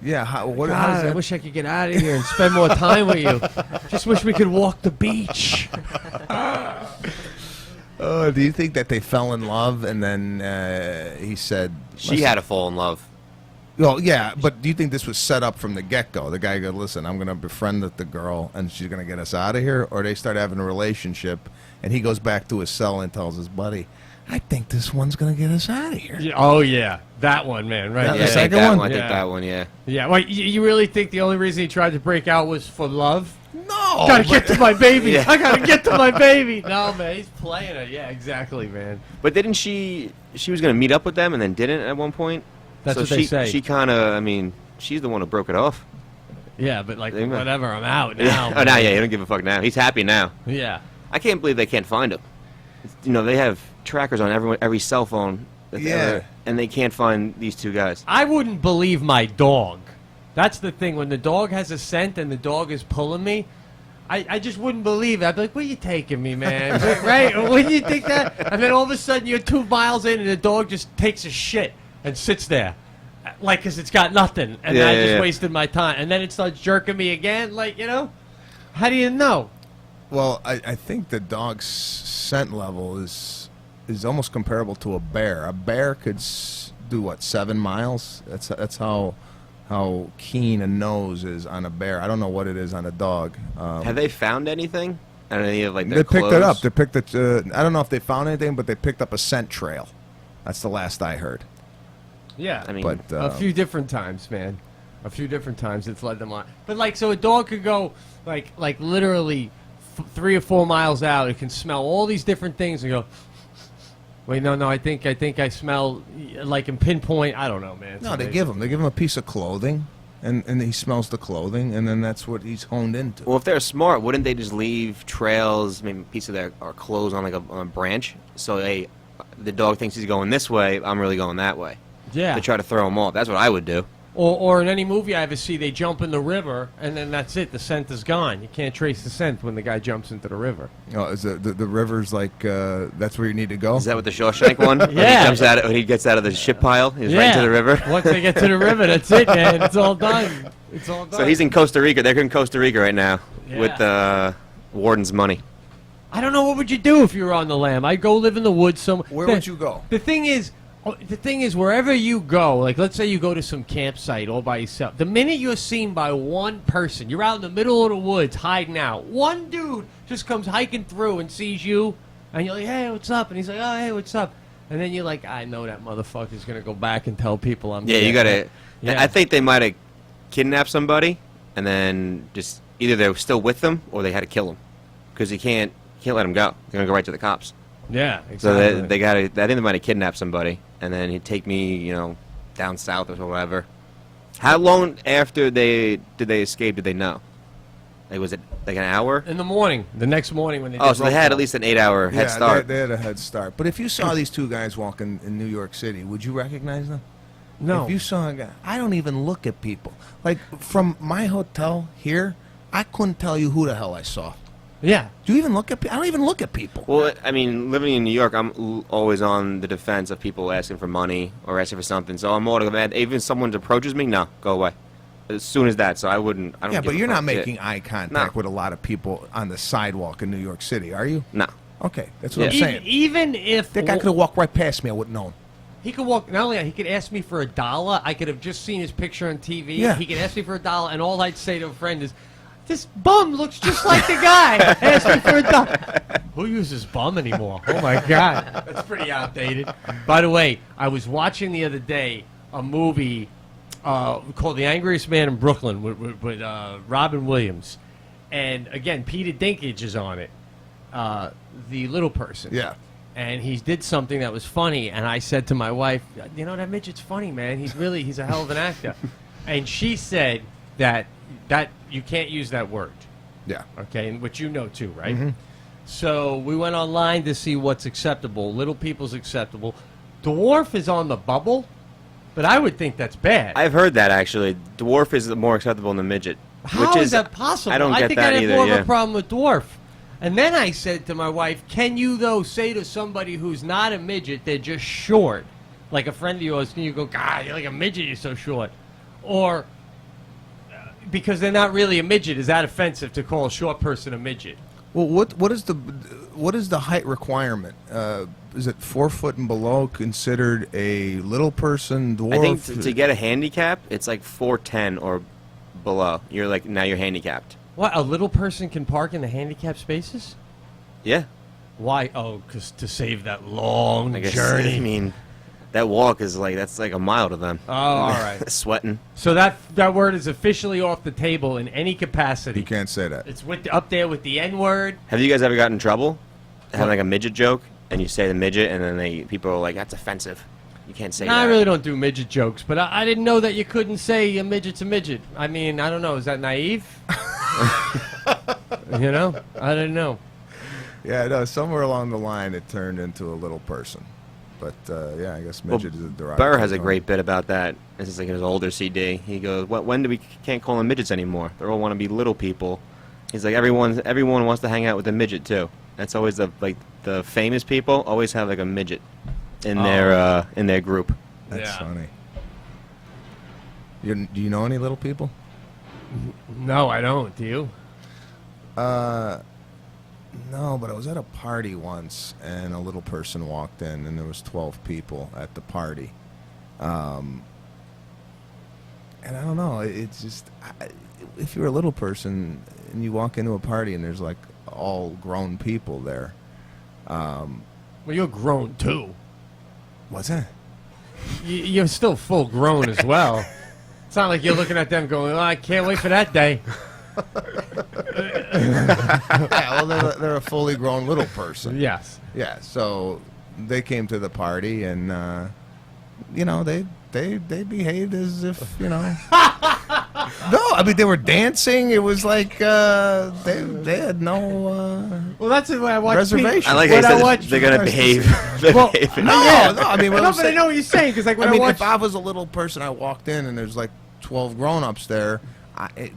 I wish I could get out of here and spend more time with you. Just wish we could walk the beach. Do you think that they fell in love and then he said... She had to fall in love. Well, yeah, but do you think this was set up from the get-go? The guy goes, listen, I'm going to befriend the girl and she's going to get us out of here? Or they start having a relationship and he goes back to his cell and tells his buddy, I think this one's going to get us out of here. Yeah, oh, yeah. That one, man, right? The second one? I think that one, yeah. Yeah, well, you really think the only reason he tried to break out was for love? No! Gotta get to my baby! I gotta get to my baby! No, man, he's playing it. Yeah, exactly, man. But didn't she was going to meet up with them and then didn't at one point? That's what they say. She kind of, she's the one who broke it off. Yeah, but whatever, I'm out now. Oh, now, yeah, he don't give a fuck now. He's happy now. Yeah. I can't believe they can't find him. They have trackers on every cell phone. And they can't find these two guys. I wouldn't believe my dog. That's the thing. When the dog has a scent and the dog is pulling me, I just wouldn't believe it. I'd be like, where you taking me, man? Right? Wouldn't you think that? And then all of a sudden you're 2 miles in and the dog just takes a shit and sits there. Like, because it's got nothing. And I just wasted my time. And then it starts jerking me again. Like, how do you know? Well, I think the dog's scent level is almost comparable to a bear. A bear could do 7 miles. That's how keen a nose is on a bear. I don't know what it is on a dog. Have they found anything? On any of their They picked clothes? it up. They picked it. I don't know if they found anything, but they picked up a scent trail. That's the last I heard. Yeah, but a few different times, man. A few different times it's led them on. But so a dog could go like literally 3 or 4 miles out. It can smell all these different things and go. Wait, no. I think I smell like in pinpoint. I don't know, man. No, they give him a piece of clothing, and he smells the clothing, and then that's what he's honed into. Well, if they're smart, wouldn't they just leave trails, maybe a piece of their clothes on on a branch? So the dog thinks he's going this way. I'm really going that way. Yeah. To try to throw him off. That's what I would do. Or in any movie I ever see, they jump in the river, and then that's it. The scent is gone. You can't trace the scent when the guy jumps into the river. Oh, is the river's like that's where you need to go? Is that what the Shawshank one? Yeah. When he gets out of the ship pile, he's right into the river. Once they get to the river, that's it, man. It's all done. It's all done. So he's in Costa Rica. They're in Costa Rica right now with Warden's money. I don't know, what would you do if you were on the lam? I'd go live in the woods somewhere. Where would you go? The thing is, wherever you go, like let's say you go to some campsite all by yourself, the minute you're seen by one person, you're out in the middle of the woods hiding out, one dude just comes hiking through and sees you, and you're like, hey, what's up? And he's like, oh, hey, what's up? And then you're like, I know that motherfucker's going to go back and tell people I'm dead. You got to... Yeah. I think they might have kidnapped somebody, and then just either they're still with them or they had to kill them. Because you can't let them go. They're going to go right to the cops. Yeah, exactly. So they got to... I think they might have kidnapped somebody. And then he'd take me, down south or whatever. How long after did they escape? Did they know? Like, was it like an hour? In the morning, the next morning when they. Oh, so they had at least an 8-hour head start. They had a head start. But if you saw these two guys walking in New York City, would you recognize them? No. If you saw a guy, I don't even look at people. Like from my hotel here, I couldn't tell you who the hell I saw. Yeah. Do you even look at? I don't even look at people. Well, I mean, living in New York, I'm always on the defense of people asking for money or asking for something. So I'm automatic. Even if someone approaches me, no, go away. As soon as that, so I wouldn't. I don't Yeah, give but a you're fuck. not making eye contact No. with a lot of people on the sidewalk in New York City, are you? No. Okay, that's what I'm Yeah. saying. Even if That guy could have walked right past me. I wouldn't know. he could walk, not only that, he could ask me for $1. I could have just seen his picture on TV. Yeah. He could ask me for $1, and all I'd say to a friend is, "This bum looks just like the guy. Ask me for $1." Who uses bum anymore? Oh my God, that's pretty outdated. By the way, I was watching the other day a movie called The Angriest Man in Brooklyn with Robin Williams, and again, Peter Dinklage is on it, the little person. Yeah. And he did something that was funny, and I said to my wife, "You know, that midget's funny, man. He's a hell of an actor." And she said that you can't use that word. Yeah. Okay, and which you know too, right? Mm-hmm. So we went online to see what's acceptable. Little people's acceptable. Dwarf is on the bubble, but I would think that's bad. I've heard that actually. Dwarf is more acceptable than midget. How which is that possible? I don't get think that I'd have either. more Yeah. of a problem with dwarf. And then I said to my wife, "Can you though say to somebody who's not a midget, they're just short, like a friend of yours, can you go, God, you're like a midget, you're so short," or because they're not really a midget, is that offensive to call a short person a midget? Well, what is the height requirement? Is it 4 foot and below considered a little person, dwarf? I think to get a handicap, it's like 4'10" or below. You're like now you're handicapped. What, a little person can park in the handicap spaces? Yeah. Why? Oh, because to save that long I guess. journey. I mean, that walk is that's like a mile to them. Oh, all right. Sweating. So that word is officially off the table in any capacity. You can't say that. It's up there with the N word. Have you guys ever gotten in trouble? Having like a midget joke, and you say the midget, and then people are like, "That's offensive. You can't say No, that." I really don't do midget jokes, but I didn't know that you couldn't say a midget's a midget. I mean, I don't know. Is that naive? You know? I didn't know. Yeah, no, somewhere along the line it turned into a little person. But, yeah, I guess midget is a derogatory Burr has a term. great bit about that. This is like his older CD. He goes, "When do we can't call them midgets anymore? They all want to be little people." He's like, everyone wants to hang out with a midget too. That's always the famous people always have like a midget in their group. That's Yeah. funny. Do you know any little people? No, I don't. Do you? No, but I was at a party once, and a little person walked in, and there was 12 people at the party. And I don't know, it's just, if you're a little person and you walk into a party and there's like all grown people there. Well, you're grown too. What's that? You're still full grown as well. It's not like you're looking at them going, "Oh, I can't wait for that day." Yeah, well, they're a fully grown little person. Yes. Yeah, so they came to the party, and you know, they behaved as if, you know. No, I mean, they were dancing. It was like they had no Well, that's the way I watch reservation. I like when how I you watch- said they're gonna behave. Well, No, yeah. no, I mean, what No, I'm but I saying- know what you're saying, because like when I mean, watch, if I was a little person, I walked in and there's like 12 grown-ups there,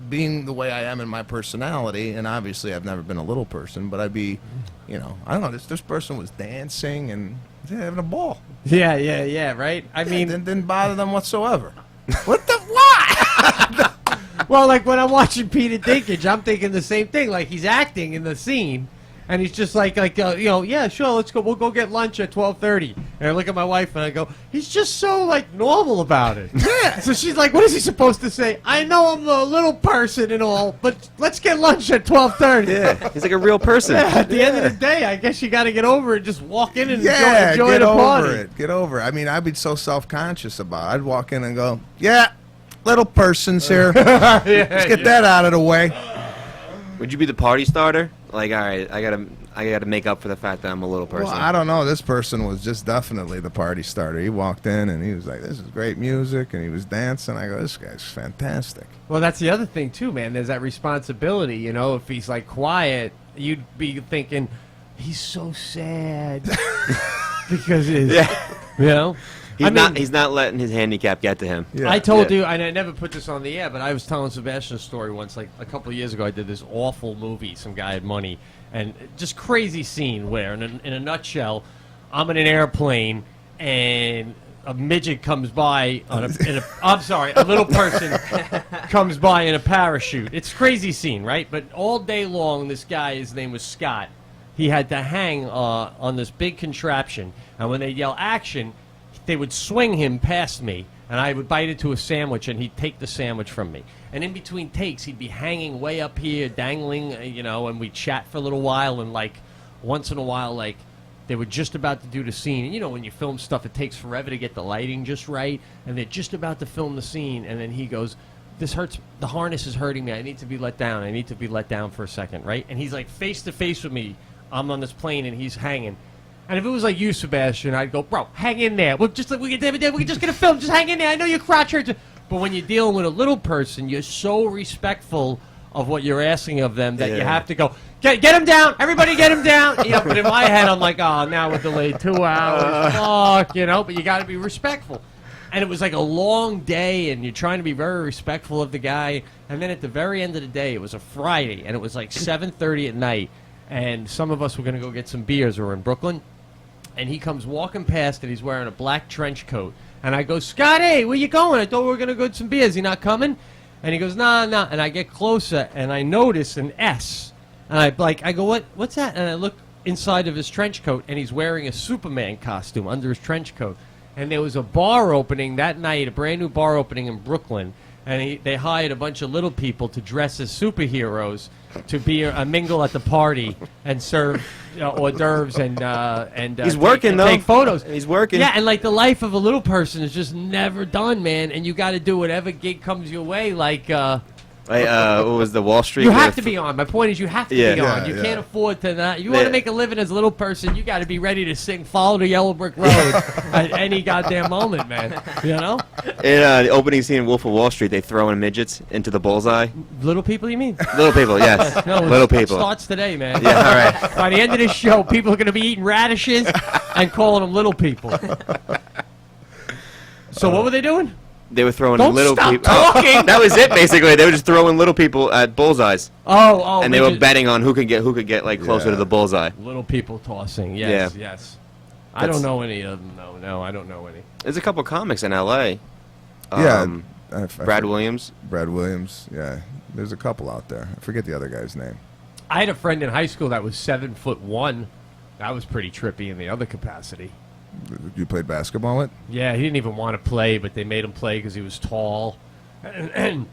being the way I am in my personality, and obviously I've never been a little person, but I'd be, you know, I don't know, this person was dancing and having a ball. yeah, right. I mean, Didn't bother them whatsoever. What the, why? well, like when I'm watching Peter Dinklage, I'm thinking the same thing. Like he's acting in the scene, and he's just like you know, yeah, sure, let's go. We'll go get lunch at 12:30. And I look at my wife and I go, he's just so like normal about it. Yeah. So she's like, what is he supposed to say? I know I'm a little person and all, but let's get lunch at 12:30. Yeah, he's like a real person. Yeah, at the end of the day, I guess you got to get over it. Just walk in and Yeah, enjoy get the over party. it. Get over it. I mean, I'd be so self-conscious about it. I'd walk in and go, yeah, little person's here. Let's get that out of the way. Would you be the party starter? Like, all right, I gotta make up for the fact that I'm a little person. Well, I don't know. This person was just definitely the party starter. He walked in and he was like, this is great music, and he was dancing. I go, this guy's fantastic. Well, that's the other thing too, man. There's that responsibility. You know, if he's like quiet, you'd be thinking he's so sad because his, you know. He's not letting his handicap get to him. Yeah. I told you, and I never put this on the air, but I was telling Sebastian a story once, like a couple of years ago. I did this awful movie. Some guy had money, and just crazy scene where, in a nutshell, I'm in an airplane, and a midget comes by I'm sorry, a little person comes by in a parachute. It's a crazy scene, right? But all day long, this guy, his name was Scott, he had to hang on this big contraption, and when they yell action, they would swing him past me, and I would bite into a sandwich, and he'd take the sandwich from me. And in between takes, he'd be hanging way up here, dangling, and we'd chat for a little while, and, like, once in a while, like, they were just about to do the scene. And, when you film stuff, it takes forever to get the lighting just right, and they're just about to film the scene, and then he goes, this hurts, the harness is hurting me, I need to be let down, for a second, right? And he's, like, face-to-face with me. I'm on this plane, and he's hanging. And if it was like you, Sebastian, I'd go, bro, hang in there. We're just going to film. Just hang in there. I know your crotch hurts. But when you're dealing with a little person, you're so respectful of what you're asking of them that you have to go, get him down. Everybody get him down. But in my head, I'm like, oh, now we're delayed 2 hours. Fuck, But you got to be respectful. And it was like a long day, and you're trying to be very respectful of the guy. And then at the very end of the day, it was a Friday, and it was like 7:30 at night. And some of us were going to go get some beers. We were in Brooklyn. And he comes walking past, and he's wearing a black trench coat. And I go, Scotty, where you going? I thought we were going to go get some beers. He not coming? And he goes, nah. And I get closer, and I notice an S. And I go, what's that? And I look inside of his trench coat, and he's wearing a Superman costume under his trench coat. And there was a bar opening that night, a brand new bar opening in Brooklyn. And they hired a bunch of little people to dress as superheroes to be a mingle at the party and serve hors d'oeuvres and he's working though. Take photos. He's working. Yeah, and like the life of a little person is just never done, man. And you got to do whatever gig comes your way. Like what was the Wall Street? You have to be on. My point is, you have to be on. Yeah, You yeah. can't afford to not. You want to make a living as a little person, you got to be ready to sing "Follow the Yellow Brick Road" at any goddamn moment, man. In the opening scene in Wolf of Wall Street, they throw in midgets into the bullseye. Little people, you mean? Little people, yes. No, Little it people. starts today, man. Yeah, all right. By the end of this show, people are going to be eating radishes and calling them little people. So what were they doing? They were throwing Don't little stop people. talking! That was it, basically. They were just throwing little people at bullseyes, Oh, and they were betting on who could get like closer to the bullseye. little people tossing. Yes, Yeah. yes. I don't know any of them. No, I don't know any. There's a couple comics in L.A. I Brad Williams. Brad Williams, yeah. There's a couple out there. I forget the other guy's name. I had a friend in high school that was 7'1". That was pretty trippy in the other capacity. You played basketball with? Yeah, he didn't even want to play, but they made him play because he was tall. And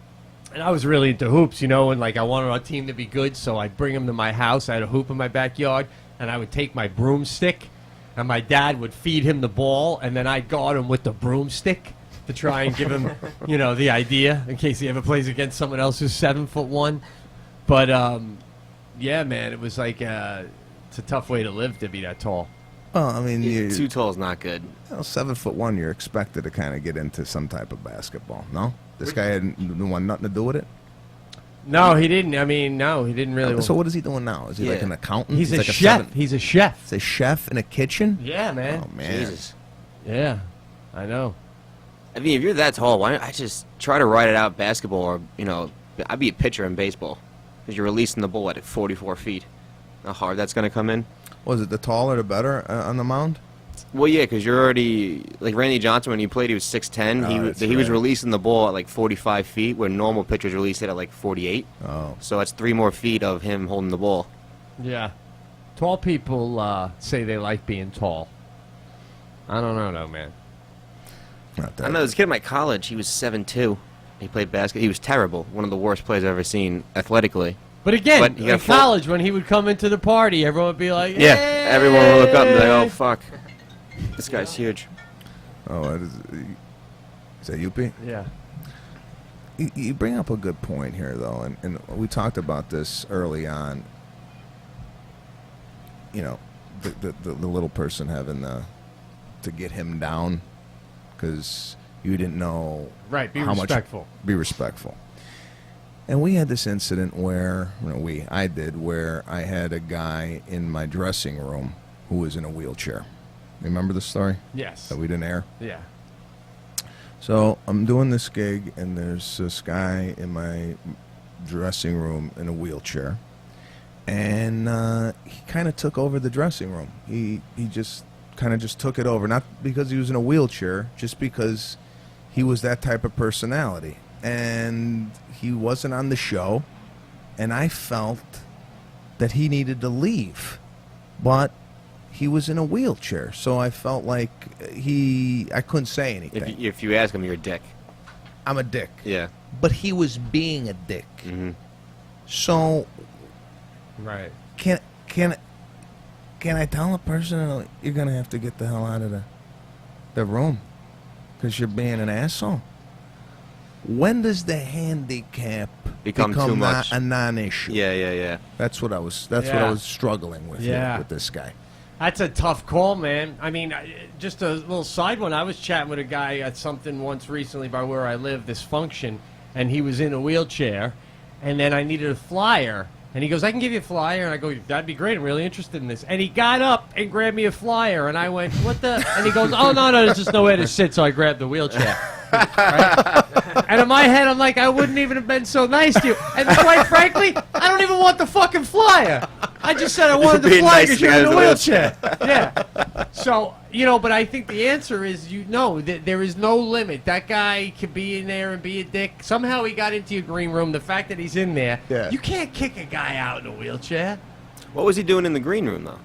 I was really into hoops, and like I wanted our team to be good, so I'd bring him to my house. I had a hoop in my backyard, and I would take my broomstick, and my dad would feed him the ball, and then I'd guard him with the broomstick to try and give him, the idea in case he ever plays against someone else who's 7'1". But yeah, man, it was like it's a tough way to live to be that tall. Well, I mean, Too tall is not good. 7'1", you're expected to kind of get into some type of basketball. No, this guy had nothing to do with it. No, he didn't. I mean, no, he didn't really. So what is he doing now? Is he like an accountant? He's a like chef. He's a chef. He's a chef in a kitchen. Yeah, man. Oh man. Jesus. Yeah, I know. I mean, if you're that tall, why don't I just try to ride it out basketball, or I'd be a pitcher in baseball because you're releasing the ball at 44 feet. How hard that's going to come in. Was it the taller the better on the mound? Well, yeah, because you're already like Randy Johnson when he played. He was 6'10". He was releasing the ball at like 45 feet, where normal pitchers release it at like 48. Oh, so that's 3 more feet of him holding the ball. Yeah, tall people say they like being tall. I don't know, though, man. not that. I know this kid in my college. He was 7'2". He played basketball. He was terrible. One of the worst players I've ever seen athletically. But again, But you in got college, when he would come into the party, everyone would be like, Yeah, "Hey!" everyone will look up and be like, "Oh fuck, this guy's huge." Oh, is that Yuppie? Yeah. You bring up a good point here, though, and we talked about this early on. The little person having to get him down because you didn't know Right, be how respectful. much. Be respectful. And we had this incident where I had a guy in my dressing room who was in a wheelchair. Remember the story Yes. that we didn't air? Yeah. So I'm doing this gig, and there's this guy in my dressing room in a wheelchair, and he kind of took over the dressing room. He just kind of just took it over, not because he was in a wheelchair, just because he was that type of personality, and he wasn't on the show, and I felt that he needed to leave, but he was in a wheelchair, so I felt like I couldn't say anything. If you ask him, you're a dick. I'm a dick. Yeah. But he was being a dick. Mm-hmm. So Right. can I tell a person you're gonna have to get the hell out of the room because you're being an asshole? When does the handicap Become too much a non-issue? Yeah. That's what I was struggling with here, with this guy. That's a tough call, man. I mean, just a little side one. I was chatting with a guy at something once recently by where I live, this function, and he was in a wheelchair, and then I needed a flyer. And he goes, I can give you a flyer. And I go, that'd be great. I'm really interested in this. And he got up and grabbed me a flyer. And I went, what the? And he goes, oh, no, there's just nowhere to sit. So I grabbed the wheelchair. Right? And in my head, I'm like, I wouldn't even have been so nice to you. And quite frankly, I don't even want the fucking flyer. I just said I wanted the flyer because you're in a wheelchair. Yeah. So, but I think the answer is, there is no limit. That guy could be in there and be a dick. Somehow he got into your green room. The fact that he's in there, you can't kick a guy out in a wheelchair. What was he doing in the green room, though?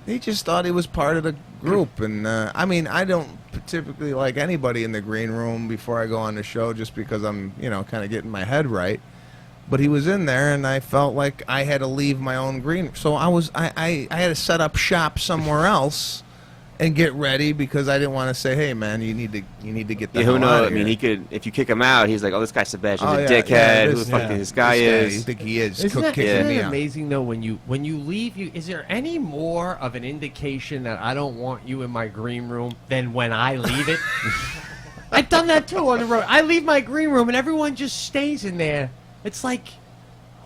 He just thought he was part of the group. And, I mean, I don't typically like anybody in the green room before I go on the show just because I'm, kind of getting my head right. But he was in there, and I felt like I had to leave my own green. So I had to set up shop somewhere else and get ready because I didn't want to say, hey, man, you need to get the hell out of here. I mean, he could, if you kick him out, he's like, oh, this guy Sebastian's a dickhead. Who the fuck this guy is? You think he is? Isn't it amazing though when you leave? Is there any more of an indication that I don't want you in my green room than when I leave it? I've done that too on the road. I leave my green room and everyone just stays in there. It's like,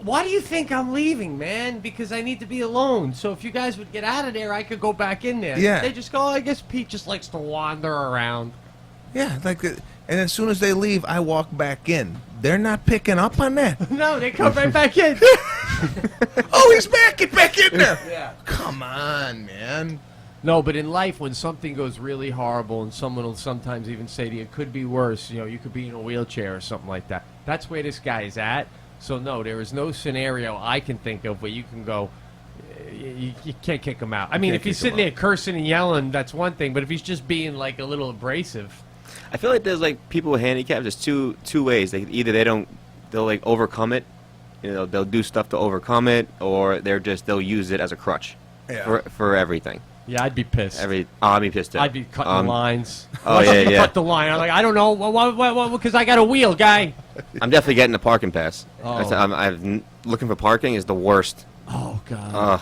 why do you think I'm leaving, man? Because I need to be alone. So if you guys would get out of there, I could go back in there. Yeah. They just go, I guess Pete just likes to wander around. Yeah, and as soon as they leave, I walk back in. They're not picking up on that. No, they come right back in. Oh, he's back! Get back in there! Yeah. Come on, man. No, but in life, when something goes really horrible and someone will sometimes even say to you, it could be worse, you could be in a wheelchair or something like that. That's where this guy is at. So, no, there is no scenario I can think of where you can go, you can't kick him out. I mean, if he's sitting there cursing and yelling, that's one thing. But if he's just being, like, a little abrasive. I feel like there's, like, people with handicaps, there's two ways. Either they'll, like, overcome it. They'll do stuff to overcome it, or they'll use it as a crutch for everything. Yeah, I'd be pissed. I'd be pissed too. I'd be cutting lines. Oh, yeah. Cut the line. I'm like, I don't know. Because I got a wheel, guy. I'm definitely getting a parking pass. Oh. I'm looking for parking is the worst. Oh, God.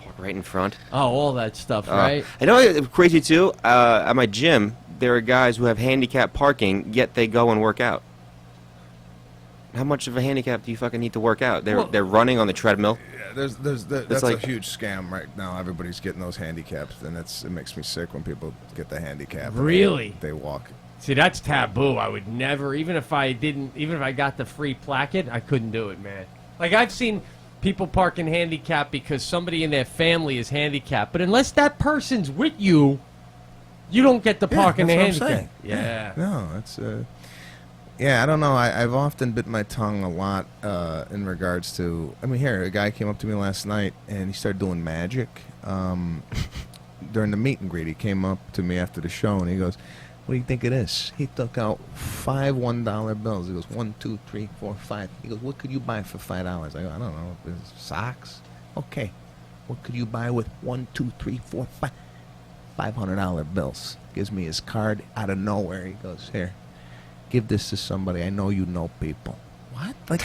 Park right in front. Oh, all that stuff, right? I know it's crazy, too. At my gym, there are guys who have handicap parking, yet they go and work out. How much of a handicap do you fucking need to work out? They're running on the treadmill. Yeah, that's like a huge scam right now. Everybody's getting those handicaps, and it makes me sick when people get the handicap. Really? They walk. See, that's taboo. I would never, even if I got the free placket, I couldn't do it, man. Like, I've seen people parking handicapped because somebody in their family is handicapped, but unless that person's with you, you don't get to park in the handicap. Yeah. No, that's yeah, I don't know. I've often bit my tongue a lot in regards to... I mean, here, a guy came up to me last night, and he started doing magic. During the meet and greet, he came up to me after the show, and he goes, what do you think it is? He took out 5 $1 bills. He goes, 1, 2, 3, 4, 5. He goes, what could you buy for $5? I go, I don't know. Socks? Okay. What could you buy with 1, 2, 3, 4, 5? $500 bills. Gives me his card out of nowhere. He goes, here. Give this to somebody. I know you know people. What? Like,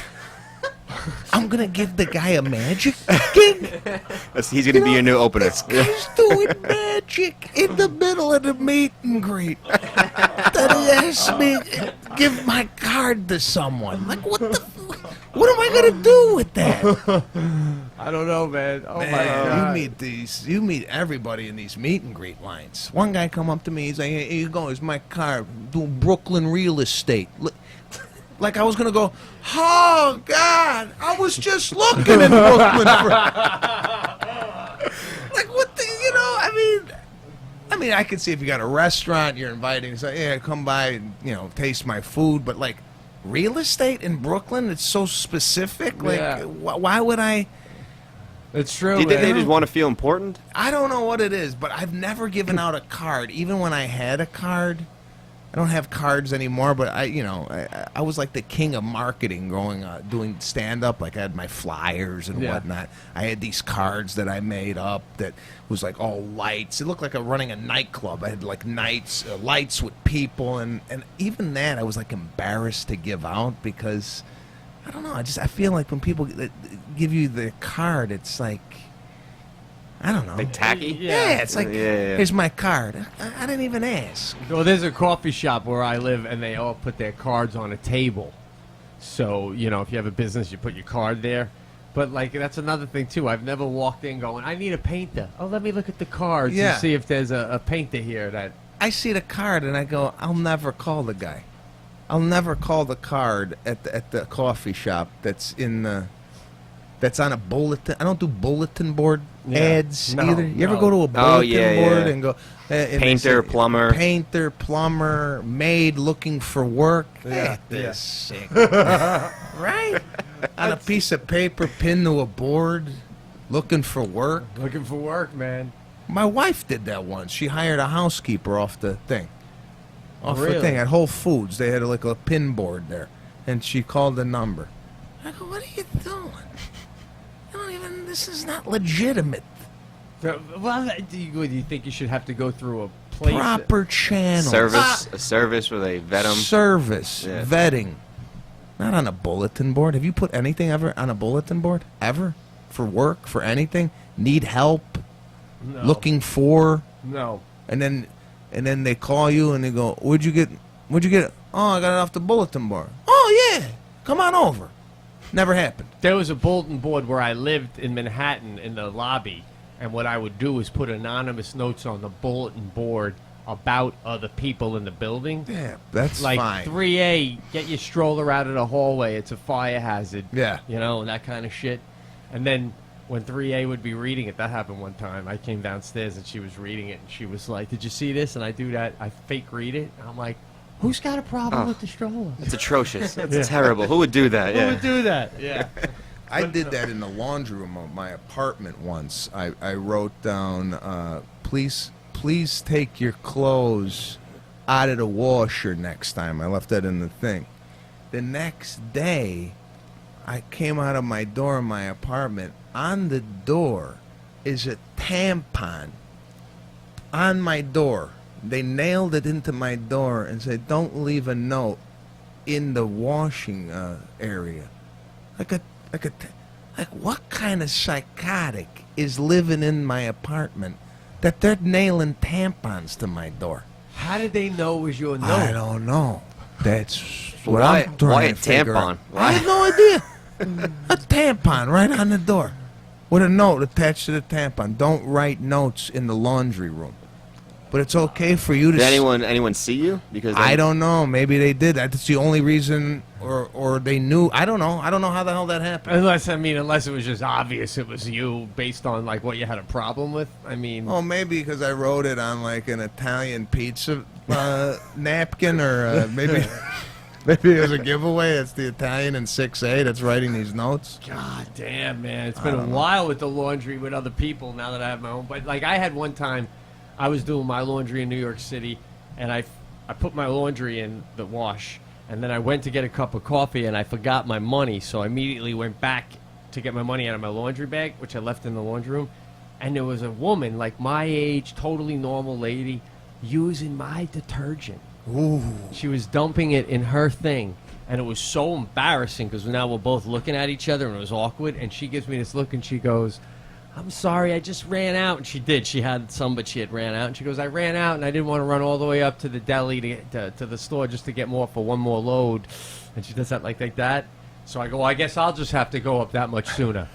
I'm going to give the guy a magic gig? He's going to be your new opener. This guy's doing magic in the middle of the meet and greet. Then he asked me, give my card to someone. Like, what am I gonna do with that? I don't know, man. Oh Man, my God. you meet everybody in these meet and greet lines. One guy come up to me, he's like, "Here you go, here's my card. Doing Brooklyn real estate." Like I was gonna go, "Oh God, I was just looking in Brooklyn for." Like what the, I mean, I could see if you got a restaurant, you're inviting, so yeah, come by and taste my food. But like, real estate in Brooklyn, it's so specific. Like, Yeah. why would I? It's true. Do you think man. they just want to feel important? I don't know what it is, but I've never given out a card. Even when I had a card, I don't have cards anymore. But I was like the king of marketing, doing stand up. Like I had my flyers and whatnot. I had these cards that I made up that was like all lights. It looked like running a nightclub. I had like lights with people, and even that I was like embarrassed to give out because I don't know. I feel like when people give you the card, it's like, I don't know. Like tacky? Yeah, it's like, here's my card. I didn't even ask. Well, there's a coffee shop where I live, and they all put their cards on a table. So, if you have a business, you put your card there. But, like, that's another thing, too. I've never walked in going, I need a painter. Oh, let me look at the cards and see if there's a painter here that... I see the card, and I go, I'll never call the guy. I'll never call the card at the coffee shop that's on a bulletin. I don't do bulletin board ads either. You ever go to a bulletin board and go painter, plumber, maid looking for work? This sick. Right? On a piece of paper pinned to a board, looking for work. Looking for work, man. My wife did that once. She hired a housekeeper off the thing. Really? The thing at Whole Foods. They had like a pin board there, and she called the number. I go, what are you doing? This is not legitimate. Well, do you think you should have to go through a place? Proper channel. a service where they vet them. Service, vetting. Not on a bulletin board. Have you put anything ever on a bulletin board? Ever? For work? For anything? Need help? No. Looking for? No. And then they call you and they go, Where'd you get it? Oh, I got it off the bulletin board. Oh, yeah. Come on over. Never happened. There was a bulletin board where I lived in Manhattan in the lobby, and what I would do is put anonymous notes on the bulletin board about other people in the building. Yeah, that's like fine. 3A, get your stroller out of the hallway. It's a fire hazard. Yeah. And that kind of shit. And then when 3A would be reading it, that happened one time. I came downstairs and she was reading it, and she was like, "Did you see this?" And I do that. I fake read it. And I'm like, who's got a problem with the stroller? It's atrocious. It's terrible. Who would do that? Who would do that? Yeah. I did that in the laundry room of my apartment once. I wrote down, please take your clothes out of the washer next time. I left that in the thing. The next day, I came out of my door in my apartment. On the door is a tampon on my door. They nailed it into my door and said, "Don't leave a note in the washing area." Like what kind of psychotic is living in my apartment that they're nailing tampons to my door? How did they know it was your note? I don't know. That's what Why- I'm trying why to a figure tampon? out. Why? I have no idea. A tampon right on the door with a note attached to the tampon. Don't write notes in the laundry room. But it's okay for you to... Did anyone see you? Because I don't know. Maybe they did. That's the only reason, or they knew. I don't know. I don't know how the hell that happened. Unless it was just obvious it was you based on like what you had a problem with. I mean, Oh, maybe because I wrote it on like an Italian pizza napkin, or maybe it was a giveaway. It's the Italian in 6A that's writing these notes. God damn, man, it's been a while with the laundry with other people. Now that I have my own, but like I had one time, I was doing my laundry in New York City, and I put my laundry in the wash, and then I went to get a cup of coffee, and I forgot my money, so I immediately went back to get my money out of my laundry bag, which I left in the laundry room, and there was a woman, like my age, totally normal lady, using my detergent. Ooh. She was dumping it in her thing, and it was so embarrassing because now we're both looking at each other, and it was awkward, and she gives me this look, and she goes, I'm sorry, I just ran out. And she did. She had some, but she had ran out. And she goes, I ran out, and I didn't want to run all the way up to the deli to the store just to get more for one more load. And she does that like that. So I go, well, I guess I'll just have to go up that much sooner.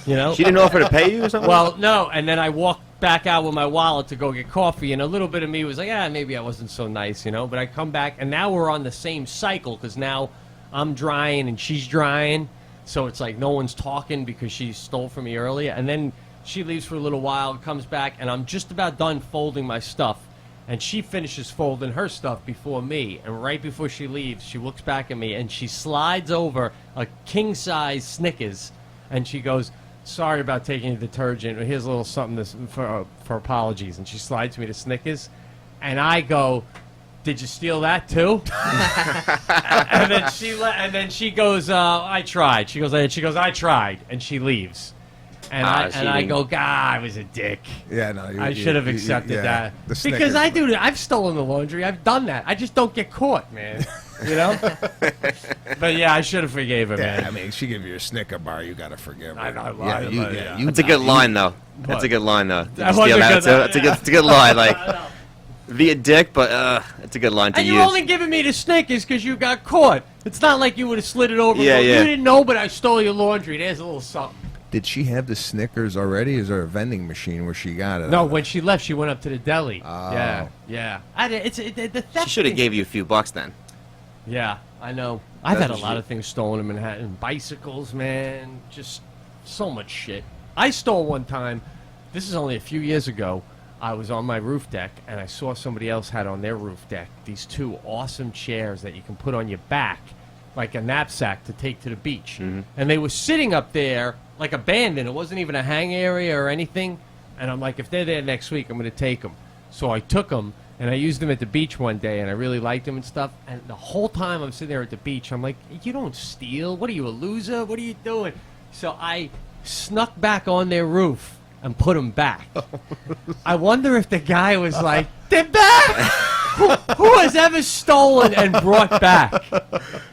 You know? She didn't offer to pay you or something? Well, no. And then I walked back out with my wallet to go get coffee, and a little bit of me was like, maybe I wasn't so nice, you know? But I come back, and now we're on the same cycle, because now I'm drying and she's drying. So it's like no one's talking because she stole from me earlier. And then she leaves for a little while, comes back, and I'm just about done folding my stuff. And she finishes folding her stuff before me. And right before she leaves, she looks back at me, and she slides over a king-size Snickers. And she goes, sorry about taking the detergent. Here's a little something for apologies. And she slides me the Snickers. And I go, did you steal that too? and then she goes, I tried. She goes, I tried, and she leaves. And I go, God, I was a dick. Yeah, no, I should have accepted that Because I do. I've stolen the laundry. I've done that. I just don't get caught, man. You know. But yeah, I should have forgave her, man. I mean, she gave you a Snicker bar. You gotta forgive her. I lied about it. That's a good line, though. That's a good line, though. That was That's a good line. Like, be a dick, but it's a good line to and use. you're only giving me the Snickers because you got caught. It's not like you would have slid it over. Yeah. You didn't know, but I stole your laundry. There's a little something. Did she have the Snickers already? Is there a vending machine where she got it? No, when she left, she went up to the deli. Oh. Yeah. The theft She should have thing- gave you a few bucks then. Yeah, I know. I've had a That's lot of things stolen in Manhattan. Bicycles, man. Just so much shit. I stole one time. This is only a few years ago. I was on my roof deck, and I saw somebody else had on their roof deck these two awesome chairs that you can put on your back, like a knapsack to take to the beach. Mm-hmm. And they were sitting up there like abandoned. It wasn't even a hang area or anything. And I'm like, if they're there next week, I'm going to take them. So I took them, and I used them at the beach one day, and I really liked them and stuff. And the whole time I'm sitting there at the beach, I'm like, you don't steal. What are you, a loser? What are you doing? So I snuck back on their roof and put them back. I wonder if the guy was like, they're back! Who has ever stolen and brought back?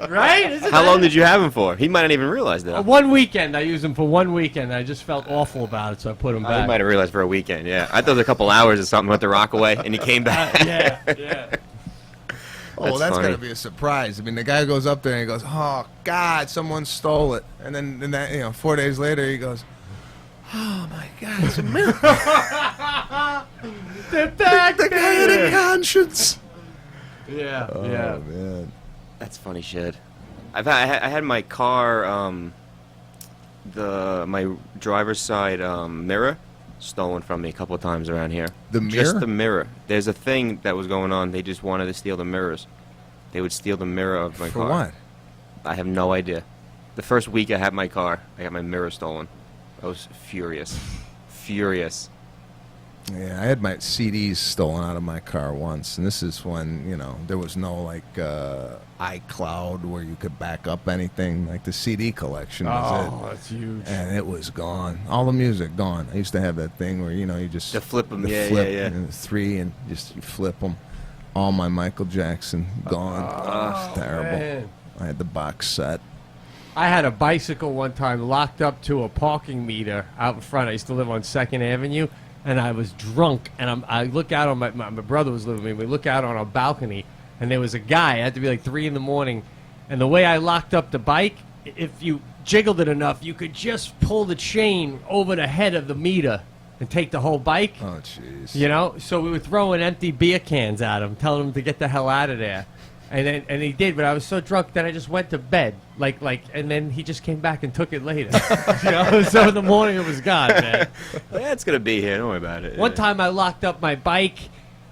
Right? How long did you have him for? He might not even realize that. One weekend. I used them for one weekend. I just felt awful about it, so I put them He back. might have realized for a weekend, yeah. I thought it was a couple hours or something, went to Rockaway, and he came back. Yeah. Oh, well, that's funny. gotta be a surprise. I mean, the guy goes up there and he goes, "Oh God, someone stole it," and then 4 days later he goes, "Oh my God, it's a miracle." They're back, The guy had a conscience. Yeah, Oh man. That's funny shit. I had my car, my driver's side mirror stolen from me a couple of times around here. The mirror? Just the mirror. There's a thing that was going on. They just wanted to steal the mirrors. They would steal the mirror of my For car. what? I have no idea. The first week I had my car, I got my mirror stolen. I was furious. Furious. Yeah, I had my CDs stolen out of my car once, and this is when there was no iCloud where you could back up anything. Like the CD collection was Oh, that's huge. and it was gone. All the music gone. I used to have that thing where you just To flip 'em, the yeah, flip, yeah. and three, and just you flip them. All my Michael Jackson gone. It's terrible. Man. I had the box set. I had a bicycle one time locked up to a parking meter out in front. I used to live on 2nd Avenue, and I was drunk. And I look out on my brother was living with me. We look out on a balcony, and there was a guy. It had to be like 3 in the morning. And the way I locked up the bike, if you jiggled it enough, you could just pull the chain over the head of the meter and take the whole bike. Oh, jeez. So we were throwing empty beer cans at him, telling him to get the hell out of there. And he did, but I was so drunk that I just went to bed. And then he just came back and took it later. So in the morning it was gone, man. Yeah, it's gonna be here. Don't worry about it. One time I locked up my bike,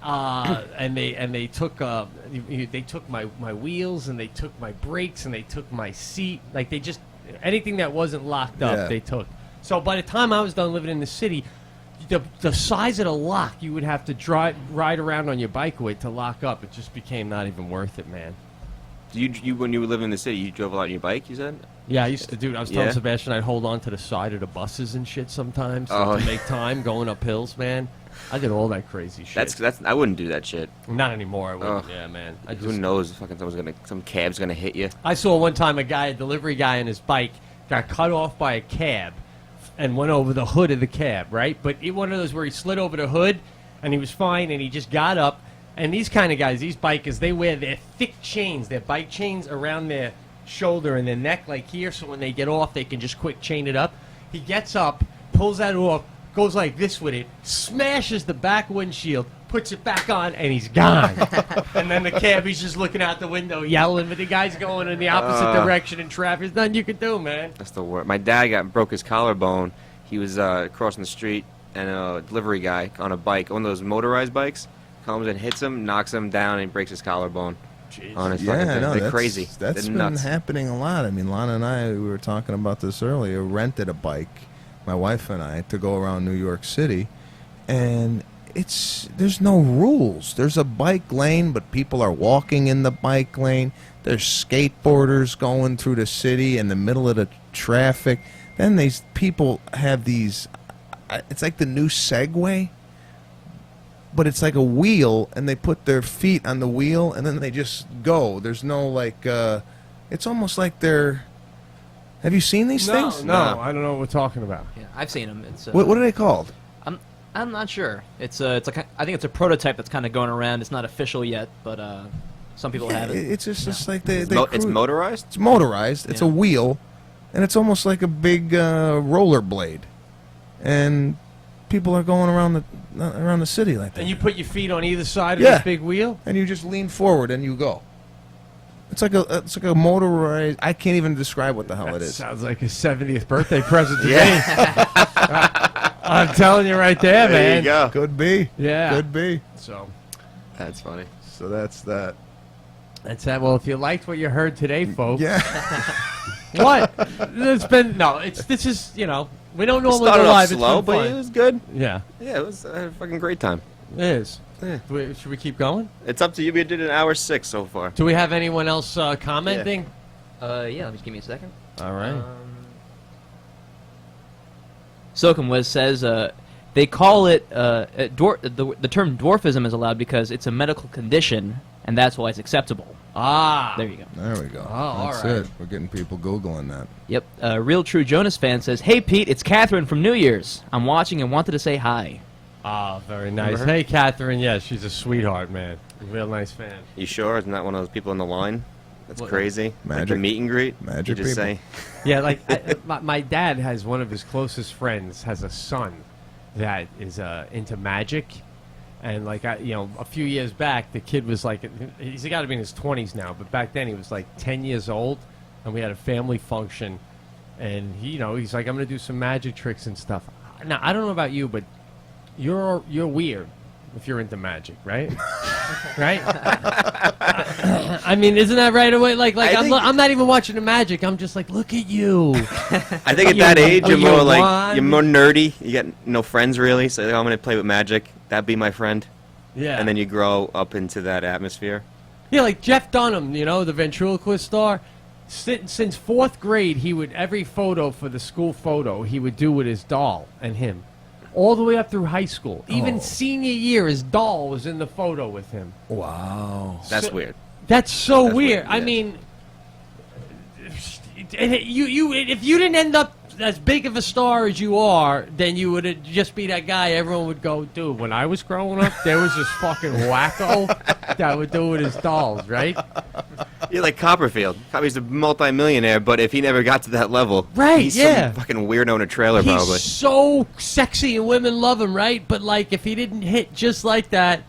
and they took my wheels, and they took my brakes, and they took my seat. Like they just anything that wasn't locked up, Yeah. they took. So by the time I was done living in the city, the size of the lock you would have to ride around on your bike with to lock up, it just became not even worth it, man. You when you were living in the city, you drove a lot on your bike. You said. Yeah, I used to do it. I was telling Yeah? Sebastian I'd hold on to the side of the buses and shit sometimes Oh. to make time going up hills, man. I did all that crazy shit. That's I wouldn't do that shit. Not anymore. I wouldn't. Ugh. Yeah, man. Who knows? Fucking some cab's gonna hit you. I saw one time a delivery guy on his bike got cut off by a cab and went over the hood of the cab, right? But one of those where he slid over the hood, and he was fine, and he just got up. And these kind of guys, these bikers, they wear their thick chains, their bike chains around their shoulder and their neck, like here, so when they get off, they can just quick chain it up. He gets up, pulls that off, goes like this with it, smashes the back windshield, puts it back on, and he's gone. And then the cabbie's just looking out the window yelling, but the guy's going in the opposite direction in traffic. There's nothing you can do, man. That's the worst. My dad broke his collarbone. He was crossing the street, and a delivery guy on a bike, one of those motorized bikes, comes and hits him, knocks him down, and breaks his collarbone. Jeez. On his fucking thing. They're crazy. That's They're been nuts. happening a lot. I mean, Lana and I, we were talking about this earlier, rented a bike, my wife and I, to go around New York City, and there's no rules. There's a bike lane, but people are walking in the bike lane. There's skateboarders going through the city in the middle of the traffic. Then these people have these, it's like the new Segway, but it's like a wheel, and they put their feet on the wheel, and then they just go. There's no, like, it's almost like they're, have you seen these things? No, I don't know what we're talking about. Yeah, I've seen them. It's What are they called? I'm not sure. It's like, I think it's a prototype that's kind of going around. It's not official yet, but some people have it. It's just like they It's motorized? It's motorized. It's a wheel, and it's almost like a big roller blade, and people are going around the city like that. And you put your feet on either side of this big wheel? And you just lean forward and you go. It's like a motorized. I can't even describe what the hell it is. Sounds like his 70th birthday present to me. I'm telling you right there, man. There you go. Could be. Yeah. Could be. So That's funny. So that's that. that's that. Well, if you liked what you heard today, folks. Yeah. What? This is, we don't normally Started go off live. slow, It's been but fun. it was good. Yeah, Yeah, it was a fucking great time. it is. Yeah. Should we keep going? It's up to you. We did an hour 6 so far. Do we have anyone else commenting? Yeah, let me just give me a second. All right. Sokum says they call it the term dwarfism is allowed because it's a medical condition, and that's why it's acceptable. There you go. There we go. all That's right. it. We're getting people Googling that. Yep. Real True Jonas fan says, "Hey Pete, it's Catherine from New Year's. I'm watching and wanted to say hi." Very nice. Remember her? Hey, Catherine. Yeah, she's a sweetheart, man. Real nice fan. You sure? Isn't that one of those people in the line? That's What? crazy. Like Magic. the meet and greet. Magic You just people. say, Yeah, like my dad has one of his closest friends has a son that is into magic, and like a few years back, the kid was like, he's got to be in his 20s now, but back then he was like 10 years old, and we had a family function, and he's like, I'm gonna do some magic tricks and stuff. Now I don't know about you, but you're weird if you're into magic, right? Right? I mean, isn't that right away? Like I'm not even watching the magic. I'm just like, look at you. I think at that age you're you more like wand. you're more nerdy. You got no friends really, so I'm gonna play with magic. That'd be my friend. Yeah. And then you grow up into that atmosphere. Yeah, like Jeff Dunham, the ventriloquist star. Since 4th grade, he would every photo for the school photo he would do with his doll and him, all the way up through high school. Even senior year, his doll was in the photo with him. Wow. That's So- weird. That's so That's weird. weird, I yeah. mean, if you didn't end up as big of a star as you are, then you would just be that guy. Everyone would go, dude. When I was growing up, there was this fucking wacko that would do with his dolls, right? You're like Copperfield. He's a multi-millionaire, but if he never got to that level, Right, he's yeah. some fucking weirdo in a trailer probably. He's so sexy and women love him, right? But like, if he didn't hit just like that,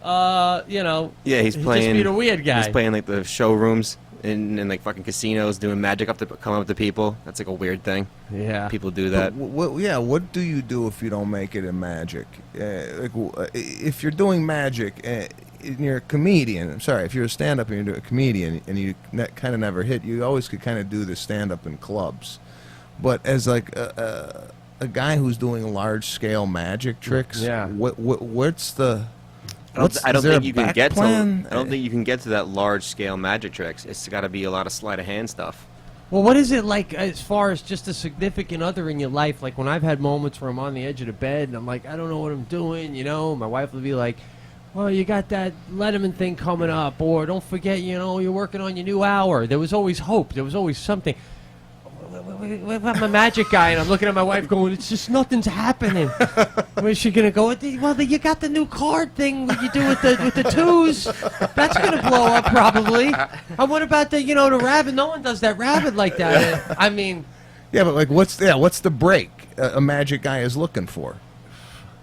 Yeah, he's he'd playing. just be the weird guy. He's playing like the showrooms in like fucking casinos, doing magic coming up to people. That's like a weird thing. Yeah. People do that. What do you do if you don't make it in magic? If you're doing magic and you're a comedian, if you're a stand-up and you're a comedian and you kind of never hit, you always could kind of do the stand-up in clubs. But as like a guy who's doing large-scale magic tricks, Yeah. what's the... I don't is there think a you can back get plan? to. I don't think you can get to that large scale magic tricks. It's got to be a lot of sleight of hand stuff. Well, what is it like as far as just a significant other in your life? Like when I've had moments where I'm on the edge of the bed and I'm like, I don't know what I'm doing, My wife will be like, well, you got that Letterman thing coming up, or don't forget, you're working on your new hour. There was always hope. There was always something. I'm a magic guy, and I'm looking at my wife going, it's just nothing's happening. Where's she gonna go? Well, you got the new card thing that you do with the twos. That's gonna blow up probably. And what about the rabbit? No one does that rabbit like that. I mean, yeah, but like, what's the break a magic guy is looking for?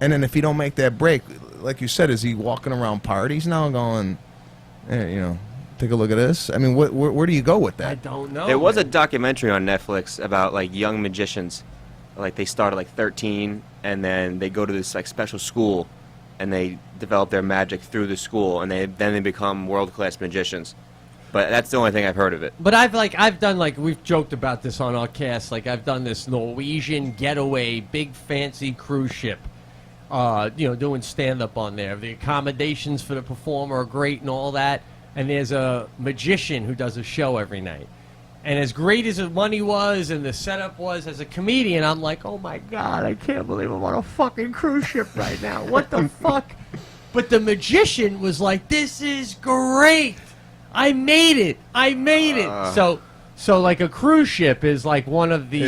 And then if you don't make that break, like you said, is he walking around parties now going, hey, take a look at this? I mean, where do you go with that? I don't know. There was a documentary on Netflix about like young magicians. Like they start at like 13, and then they go to this like special school, and they develop their magic through the school, and then they become world-class magicians. But that's the only thing I've heard of it. But I've done we've joked about this on our cast. Like I've done this Norwegian getaway, big fancy cruise ship. Doing stand-up on there. The accommodations for the performer are great and all that. And there's a magician who does a show every night. And as great as the money was and the setup was, as a comedian, I'm like, oh my God, I can't believe I'm on a fucking cruise ship right now. What the fuck? But the magician was like, this is great. I made it. So like a cruise ship is like one of the...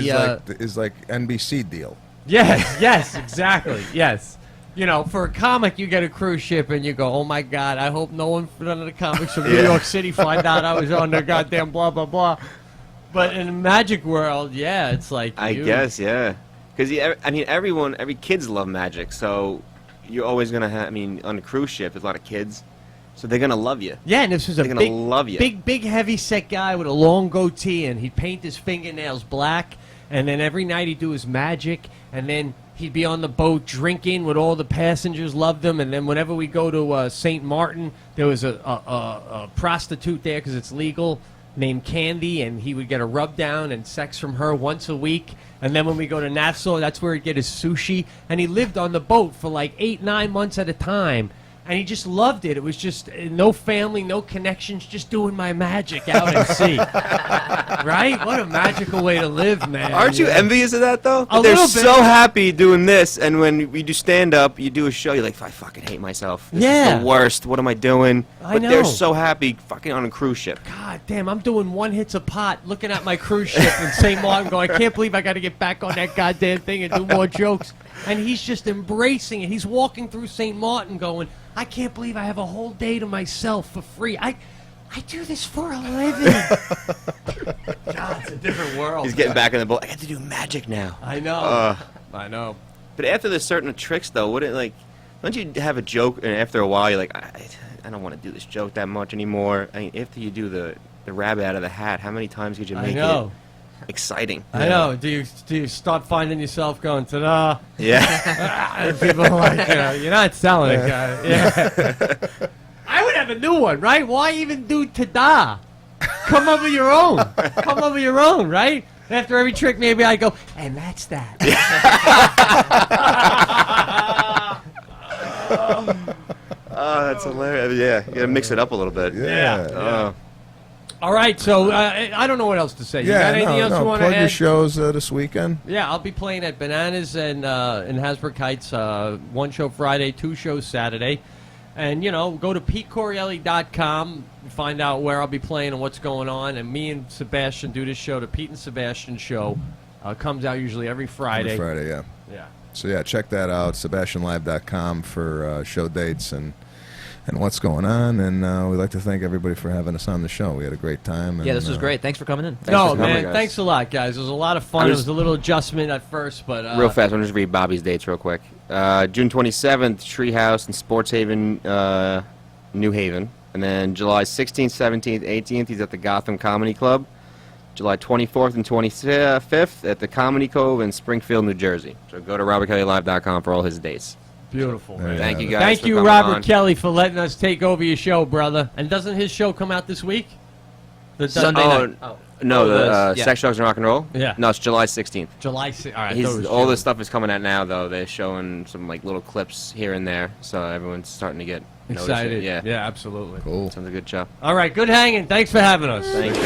is like NBC deal. Yes, exactly, yes. For a comic, you get a cruise ship and you go, oh my God, I hope none of the comics from New York City find out I was on their goddamn blah, blah, blah. But in the magic world, yeah, it's like I guess, yeah. Because, every kids love magic, so you're always going to have, on a cruise ship, there's a lot of kids, so they're going to love you. Yeah, and this was they're gonna love you. big, heavy-set guy with a long goatee, and he'd paint his fingernails black, and then every night he'd do his magic, and then he'd be on the boat drinking with all the passengers, loved him. And then whenever we go to St. Martin, there was a prostitute there because it's legal named Candy, and he would get a rub down and sex from her once a week. And then when we go to Nassau, that's where he'd get his sushi. And he lived on the boat for like 8-9 months at a time. And he just loved it. It was just no family, no connections, just doing my magic out at sea. Right? What a magical way to live, man. Aren't you envious of that, though? A They're little bit. so happy doing this, and when we do stand-up, you do a show, you're like, I fucking hate myself. This is the worst. What am I doing? I But know. they're so happy fucking on a cruise ship. God damn, I'm doing one hits a pot, looking at my cruise ship in St. Martin going, I can't believe I got to get back on that goddamn thing and do more jokes. And he's just embracing it. He's walking through St. Martin going, I can't believe I have a whole day to myself for free. I do this for a living. God, it's a different world. He's getting back in the boat. I got to do magic now. I know. I know. But after there's certain tricks, though, don't you have a joke, and after a while, you're like, I don't want to do this joke that much anymore. After you do the rabbit out of the hat, how many times could you make it exciting? I know. Do you start finding yourself going, ta-da? Yeah. And people are like, you're not selling it, guy. Yeah. I would have a new one, right? Why even do ta-da? Come up with your own. Come up with your own, right? After every trick, maybe I go, and that's that. Oh, that's hilarious. Yeah, you got to mix it up a little bit. Yeah. All right, so I don't know what else to say. You got anything else you want to plug add? your shows this weekend. Yeah, I'll be playing at Bananas and in Hasbrook Heights. 1 show Friday, 2 shows Saturday. And, go to PeteCorreale.com, find out where I'll be playing and what's going on. And me and Sebastian do this show, the Pete and Sebastian Show. Comes out usually every Friday. Every Friday, yeah. Yeah. So, check that out, SebastianLive.com for show dates and what's going on. And we'd like to thank everybody for having us on the show. We had a great time. And, Yeah, this was great. Thanks for coming in. Thanks a lot, guys. It was a lot of fun. It was a little adjustment at first, but... real fast, I'll just read Bobby's dates real quick. June 27th, Treehouse in Sports Haven, New Haven. And then July 16th, 17th, 18th, he's at the Gotham Comedy Club. July 24th and 25th at the Comedy Cove in Springfield, New Jersey. So go to RobertKellyLive.com for all his dates. Beautiful. Yeah. Thank you guys. Thank for you, coming Robert on. Kelly, for letting us take over your show, brother. And doesn't his show come out this week? Sunday night. Oh. No, Oh, Sex, Drugs, and Rock and Roll? Yeah. No, it's July 16th. July 6th. All right. All this stuff is coming out now, though. They're showing some little clips here and there, so everyone's starting to get excited. noticed. Yeah, absolutely. Cool. Sounds a good show. All right, good hanging. Thanks for having us. Thank you.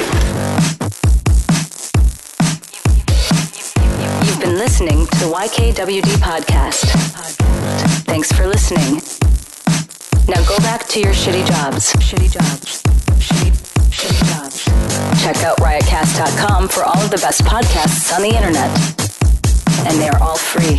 You've been listening to the YKWD podcast. Thanks for listening. Now go back to your shitty jobs. Shitty jobs. Shitty jobs. Check out riotcast.com for all of the best podcasts on the internet. And they're all free.